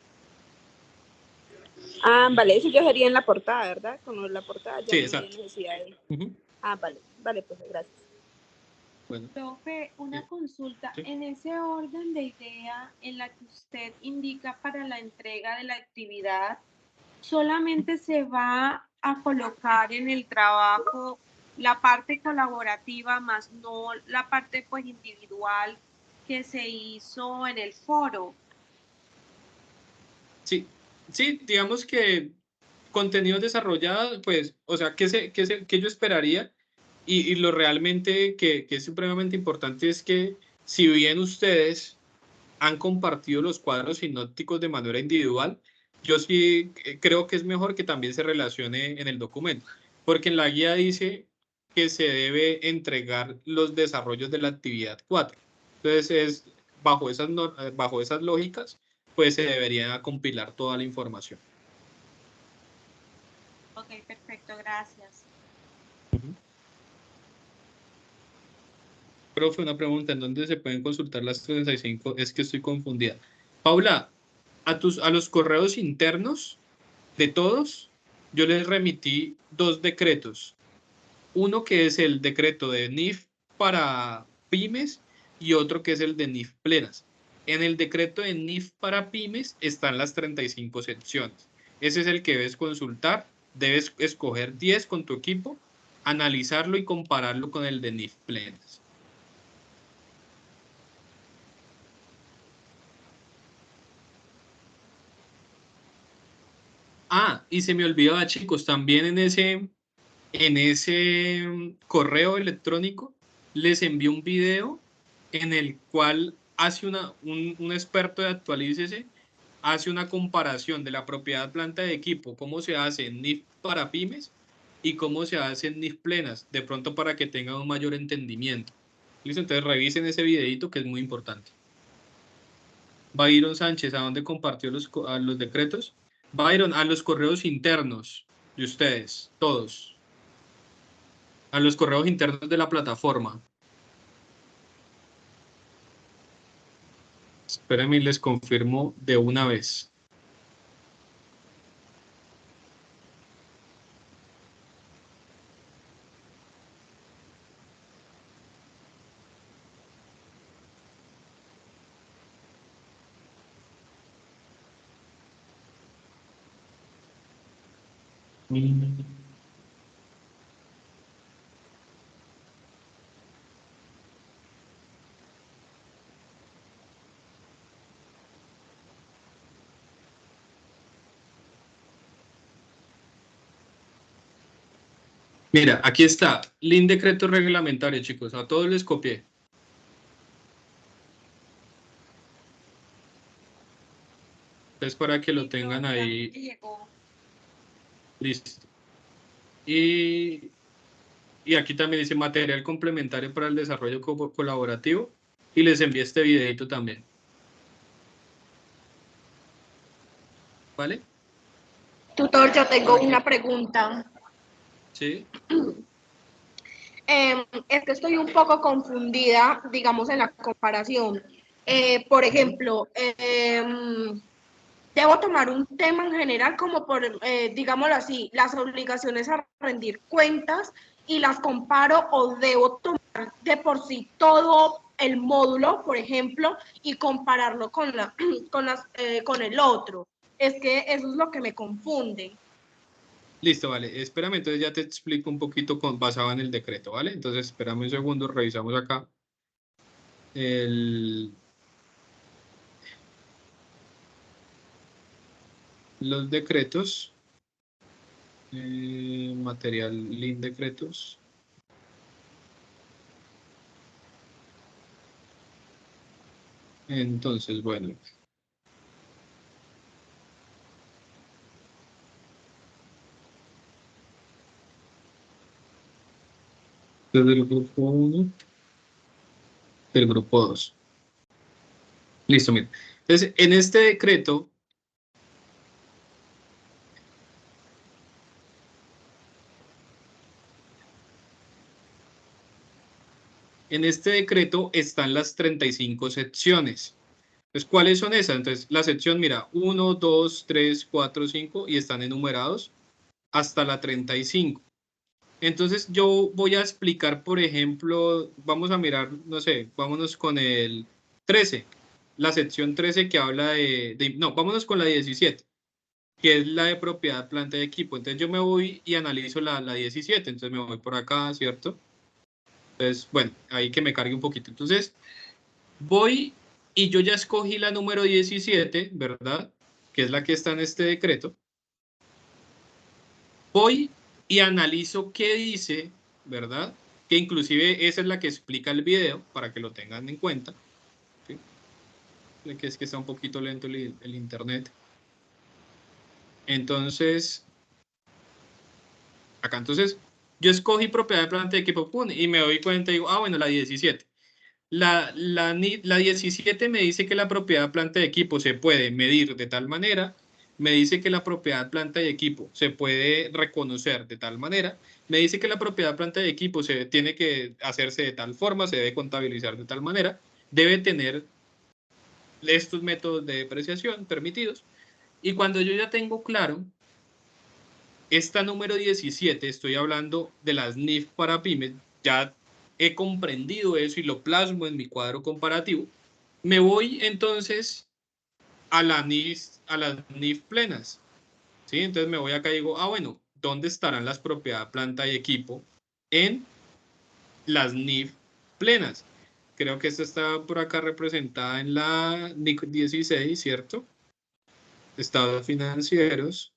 Ah, vale, eso ya sería en la portada, ¿verdad? Con la portada ya Sí, no hay exacto. necesidad de... Ah, vale, vale, pues gracias. Bueno. Profe, una consulta. Sí. En ese orden de idea en la que usted indica para la entrega de la actividad, solamente se va a colocar en el trabajo la parte colaborativa, más no la parte pues individual que se hizo en el foro. Sí, sí, digamos que contenido desarrollado, pues, o sea, que yo esperaría y lo realmente que es supremamente importante es que si bien ustedes han compartido los cuadros sinópticos de manera individual, yo sí creo que es mejor que también se relacione en el documento, porque en la guía dice que se debe entregar los desarrollos de la actividad 4. Entonces, bajo esas lógicas, pues se debería compilar toda la información. Ok, perfecto, gracias. Profe, una pregunta, ¿en dónde se pueden consultar las 35? Es que estoy confundida. Paula, a los correos internos de todos, yo les remití 2 decretos. Uno que es el decreto de NIF para pymes y otro que es el de NIF plenas. En el decreto de NIF para pymes están las 35 secciones. Ese es el que debes consultar. Debes escoger 10 con tu equipo, analizarlo y compararlo con el de NIF plenas. Ah, y se me olvidaba, chicos, también en ese correo electrónico les envío un video en el cual hace un experto de Actualícese, hace una comparación de la propiedad planta de equipo, cómo se hace en NIF para pymes y cómo se hace en NIF plenas, de pronto para que tengan un mayor entendimiento. ¿Listo? Entonces revisen ese videito que es muy importante. Byron Sánchez, ¿a dónde compartió los decretos? Byron, a los correos internos de ustedes, todos. A los correos internos de la plataforma. Espérenme y les confirmo de una vez. Mira, aquí está, link decreto reglamentario, chicos, a todos les copié. Es para que lo tengan ahí. Listo. Y aquí también dice material complementario para el desarrollo colaborativo. Y les envié este videito también. ¿Vale? Tutor, yo tengo una pregunta. Sí. Es que estoy un poco confundida, digamos, en la comparación. Por ejemplo, debo tomar un tema en general como por, digámoslo así, las obligaciones a rendir cuentas y las comparo, o debo tomar de por sí todo el módulo, por ejemplo, y compararlo con el otro. Es que eso es lo que me confunde. Listo, vale. Espérame, entonces ya te explico un poquito basado en el decreto, ¿vale? Entonces, espérame un segundo, revisamos acá. Los decretos. Material link decretos. Entonces, bueno. Desde el grupo 1, del grupo 2. Listo, mira. Entonces, en este decreto, En este decreto están las 35 secciones. Entonces, ¿cuáles son esas? Entonces, la sección, mira, 1, 2, 3, 4, 5 y están enumerados hasta la 35. Entonces, yo voy a explicar, por ejemplo, vamos a mirar, no sé, vámonos con el 13, la sección 13 que habla no, vámonos con la 17, que es la de propiedad, planta y equipo. Entonces, yo me voy y analizo la 17, entonces me voy por acá, ¿cierto? Entonces, bueno, ahí que me cargue un poquito. Entonces, voy y yo ya escogí la número 17, ¿verdad? Que es la que está en este decreto. Voy y analizo qué dice, ¿verdad? Que inclusive esa es la que explica el video, para que lo tengan en cuenta. ¿Sí? Que es que está un poquito lento el internet. Entonces, acá entonces, yo escogí propiedad de planta de equipo, pum, y me doy cuenta y digo, ah, bueno, la 17. La 17 me dice que la propiedad planta de equipo se puede medir de tal manera, me dice que la propiedad planta de equipo se puede reconocer de tal manera, me dice que la propiedad planta de equipo se tiene que hacerse de tal forma, se debe contabilizar de tal manera, debe tener estos métodos de depreciación permitidos. Y cuando yo ya tengo claro esta número 17, estoy hablando de las NIF para pymes, ya he comprendido eso y lo plasmo en mi cuadro comparativo, me voy entonces a las NIF plenas, ¿sí? Entonces me voy acá y digo, ah, bueno, ¿dónde estarán las propiedad, planta y equipo en las NIF plenas? Creo que esta está por acá representada en la NIF 16, ¿cierto? Estados financieros.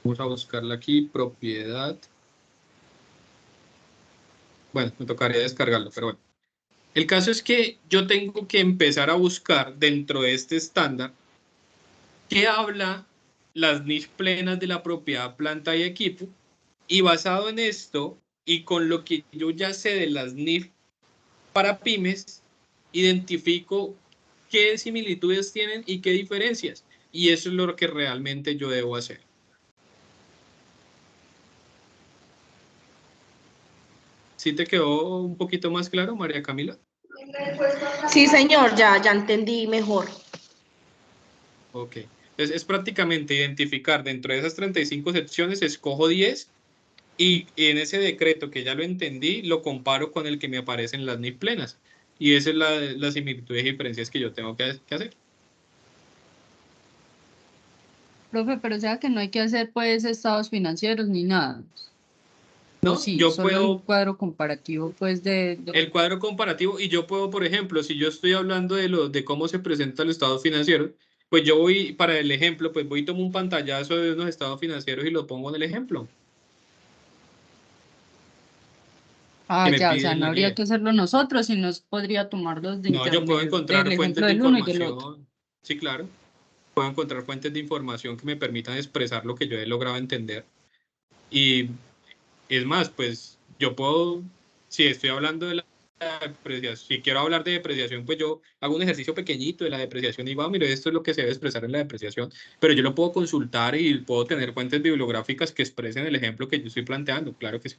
Vamos a buscarla aquí, propiedad. Bueno, me tocaría descargarlo, pero bueno. El caso es que yo tengo que empezar a buscar dentro de este estándar qué habla las NIF plenas de la propiedad, planta y equipo, y basado en esto y con lo que yo ya sé de las NIF para pymes, identifico qué similitudes tienen y qué diferencias, y eso es lo que realmente yo debo hacer. ¿Sí te quedó un poquito más claro, María Camila? Sí, señor, ya entendí mejor. Ok. Entonces, es prácticamente identificar dentro de esas 35 secciones, escojo 10 y en ese decreto que ya lo entendí, lo comparo con el que me aparece en las NIF plenas. Y esa es la similitud y diferencias que yo tengo que hacer. Profe, pero o sea que no hay que hacer pues estados financieros ni nada. No, O sí, yo solo puedo, el cuadro comparativo pues de el cuadro comparativo, y yo puedo, por ejemplo, si yo estoy hablando de cómo se presenta el estado financiero, pues yo voy, para el ejemplo, pues voy y tomo un pantallazo de unos estados financieros y lo pongo en el ejemplo. Que me ya, o sea, piden no la habría guía. que hacerlo nosotros, sino podría tomarlos de No, yo puedo internet, del encontrar ejemplo fuentes de del uno y del otro. información. Sí, claro. Puedo encontrar fuentes de información que me permitan expresar lo que yo he logrado entender. Y es más, pues yo puedo, si estoy hablando de la depreciación, si quiero hablar de depreciación, pues yo hago un ejercicio pequeñito de la depreciación y digo, ah, mire, esto es lo que se debe expresar en la depreciación, pero yo lo puedo consultar y puedo tener fuentes bibliográficas que expresen el ejemplo que yo estoy planteando, claro que sí.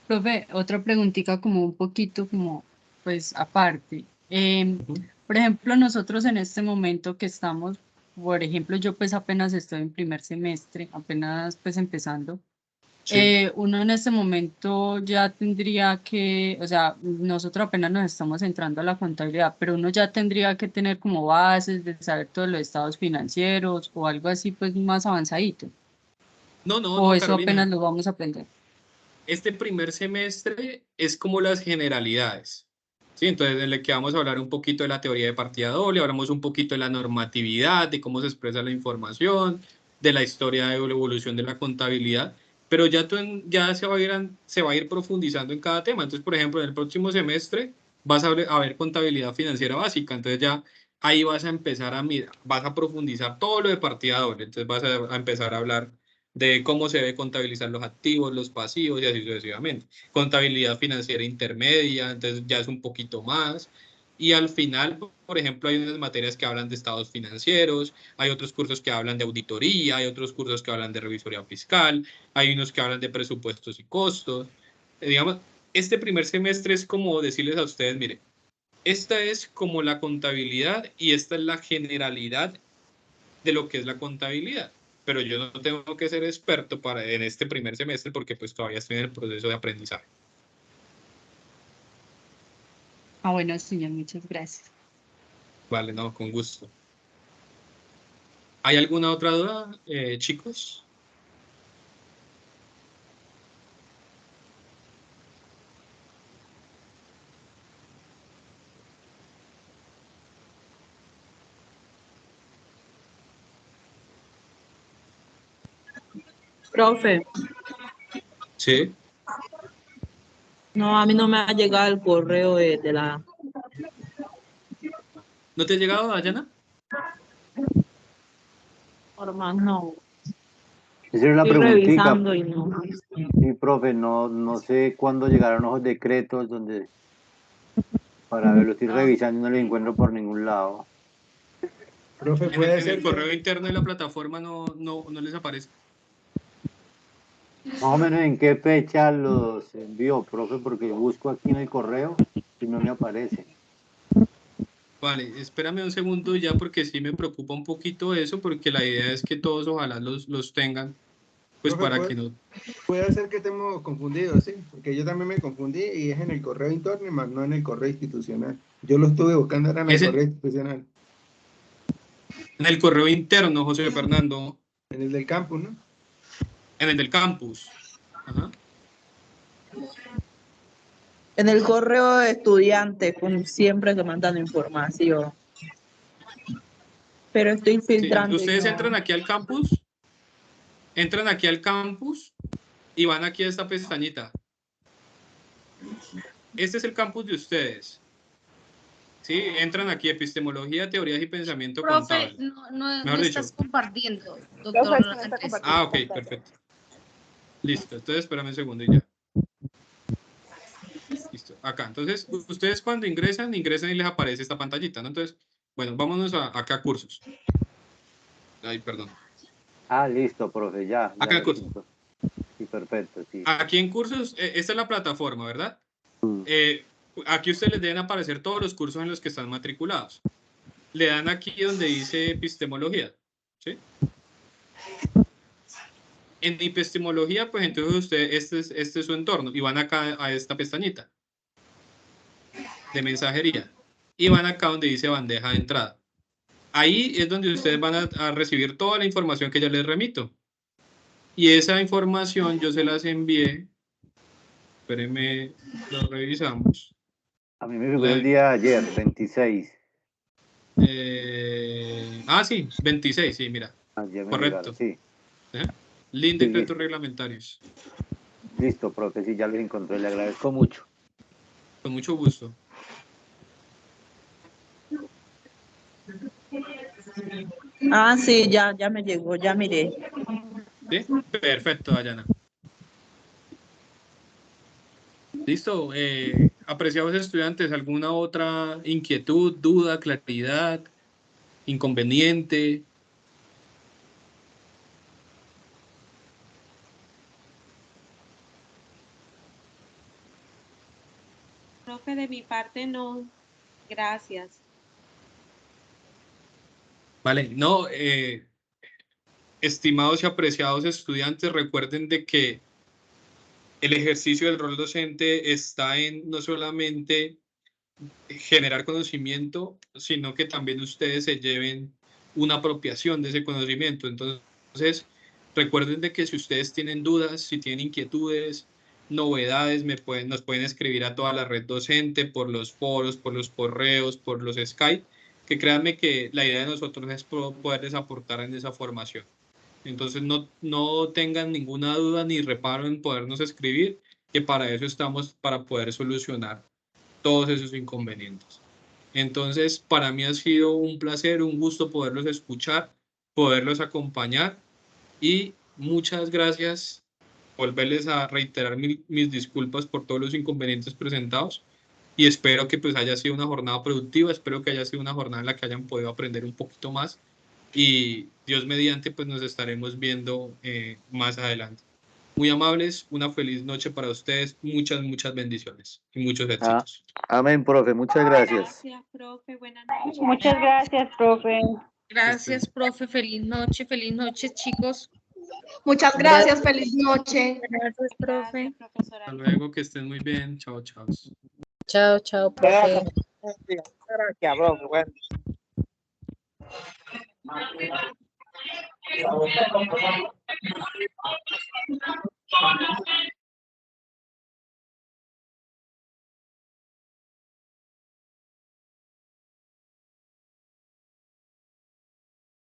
Profe, otra preguntita como un poquito como, pues, aparte. Por ejemplo, nosotros en este momento que estamos, por ejemplo, yo pues apenas estoy en primer semestre, apenas pues empezando. Sí. Uno en este momento ya tendría que, o sea, nosotros apenas nos estamos entrando a la contabilidad, pero uno ya tendría que tener como bases de saber todos los estados financieros o algo así pues más avanzadito. No, O eso Carolina. apenas lo vamos a aprender. Este primer semestre es como las generalidades, ¿sí? Entonces, en el que vamos a hablar un poquito de la teoría de partida doble, hablamos un poquito de la normatividad, de cómo se expresa la información, de la historia de la evolución de la contabilidad, pero ya se va a ir profundizando en cada tema. Entonces, por ejemplo, en el próximo semestre vas a ver contabilidad financiera básica, entonces ya ahí vas a empezar a mirar, vas a profundizar todo lo de partida doble, entonces vas a empezar a hablar de cómo se debe contabilizar los activos, los pasivos y así sucesivamente. Contabilidad financiera intermedia, entonces ya es un poquito más. Y al final, por ejemplo, hay unas materias que hablan de estados financieros, hay otros cursos que hablan de auditoría, hay otros cursos que hablan de revisoría fiscal, hay unos que hablan de presupuestos y costos. digamos, este primer semestre es como decirles a ustedes, mire, esta es como la contabilidad y esta es la generalidad de lo que es la contabilidad. Pero yo no tengo que ser experto en este primer semestre porque pues todavía estoy en el proceso de aprendizaje. Ah, bueno, señor, muchas gracias. Vale, no, con gusto. ¿Hay alguna otra duda, chicos? Profe, Sí. no, a mí no me ha llegado el correo de la... ¿No te ha llegado, Dayana? Normal, no. Esa es la Estoy preguntita. revisando y no. Sí, profe, no sé cuándo llegaron los decretos donde para verlo. Estoy revisando y no lo encuentro por ningún lado. Profe, En el correo interno de la plataforma no les aparece. Más o menos en qué fecha los envió, profe, porque busco aquí en el correo y no me aparece. Vale, espérame un segundo ya porque sí me preocupa un poquito eso, porque la idea es que todos ojalá los tengan, pues profe, para que no... Puede ser que estemos confundidos, sí, porque yo también me confundí y es en el correo interno, más no en el correo institucional. Yo lo estuve buscando, era en el correo institucional. En el correo interno, José Fernando. En el del campus, ¿no? En el del campus. Ajá. En el correo de estudiantes, siempre que mandan información. Pero estoy filtrando. Sí, ustedes y no. entran aquí al campus y van aquí a esta pestañita. Este es el campus de ustedes. Sí, entran aquí, epistemología, teorías y pensamiento Profe, contable. no estás compartiendo, doctor. Profe, no está compartiendo Ah, ok, pantalla. perfecto. Listo, entonces espérame un segundo y ya. Listo, acá. Entonces, ustedes cuando ingresan y les aparece esta pantallita, ¿no? Entonces, bueno, vámonos acá a cursos. Ay, perdón. Ah, listo, profe, ya. Acá en cursos. Sí, perfecto, sí. Aquí en cursos, esta es la plataforma, ¿verdad? Aquí ustedes les deben aparecer todos los cursos en los que están matriculados. Le dan aquí donde dice epistemología, ¿sí? En epistemología, pues entonces ustedes, este es su entorno, y van acá a esta pestañita de mensajería, y van acá donde dice bandeja de entrada. Ahí es donde ustedes van a recibir toda la información que yo les remito. Y esa información yo se las envié. Espérenme, lo revisamos. A mí me figuró el día de ayer, 26. Sí, 26, sí, mira. Ayer me correcto. Llegaron, sí. Link decretos reglamentarios. Listo, profe, sí, ya los encontré, le agradezco mucho. Con mucho gusto. Ah, sí, ya me llegó, ya miré. ¿Sí? Perfecto, Dayana. Listo. Apreciados estudiantes, ¿alguna otra inquietud, duda, claridad, inconveniente? Profe, de mi parte no. Gracias. Vale, no, estimados y apreciados estudiantes, recuerden de que el ejercicio del rol docente está en no solamente generar conocimiento, sino que también ustedes se lleven una apropiación de ese conocimiento. Entonces, recuerden de que si ustedes tienen dudas, si tienen inquietudes, novedades, nos pueden escribir a toda la red docente, por los foros, por los correos, por los Skype, que créanme que la idea de nosotros es poderles aportar en esa formación. Entonces, no tengan ninguna duda ni reparo en podernos escribir, que para eso estamos, para poder solucionar todos esos inconvenientes. Entonces, para mí ha sido un placer, un gusto poderlos escuchar, poderlos acompañar y muchas gracias. Volverles a reiterar mis disculpas por todos los inconvenientes presentados y espero que pues haya sido una jornada productiva, espero que haya sido una jornada en la que hayan podido aprender un poquito más y Dios mediante pues nos estaremos viendo más adelante. Muy amables, una feliz noche para ustedes, muchas bendiciones y muchos éxitos. Amén, profe, muchas gracias. Gracias, profe, buenas noches. Muchas gracias, profe. Gracias, profe. Feliz noche, chicos. Muchas gracias, feliz noche. Gracias, profe. Hasta luego, que estén muy bien. Chao, chao. Chao, profe. Gracias, profe. Bueno.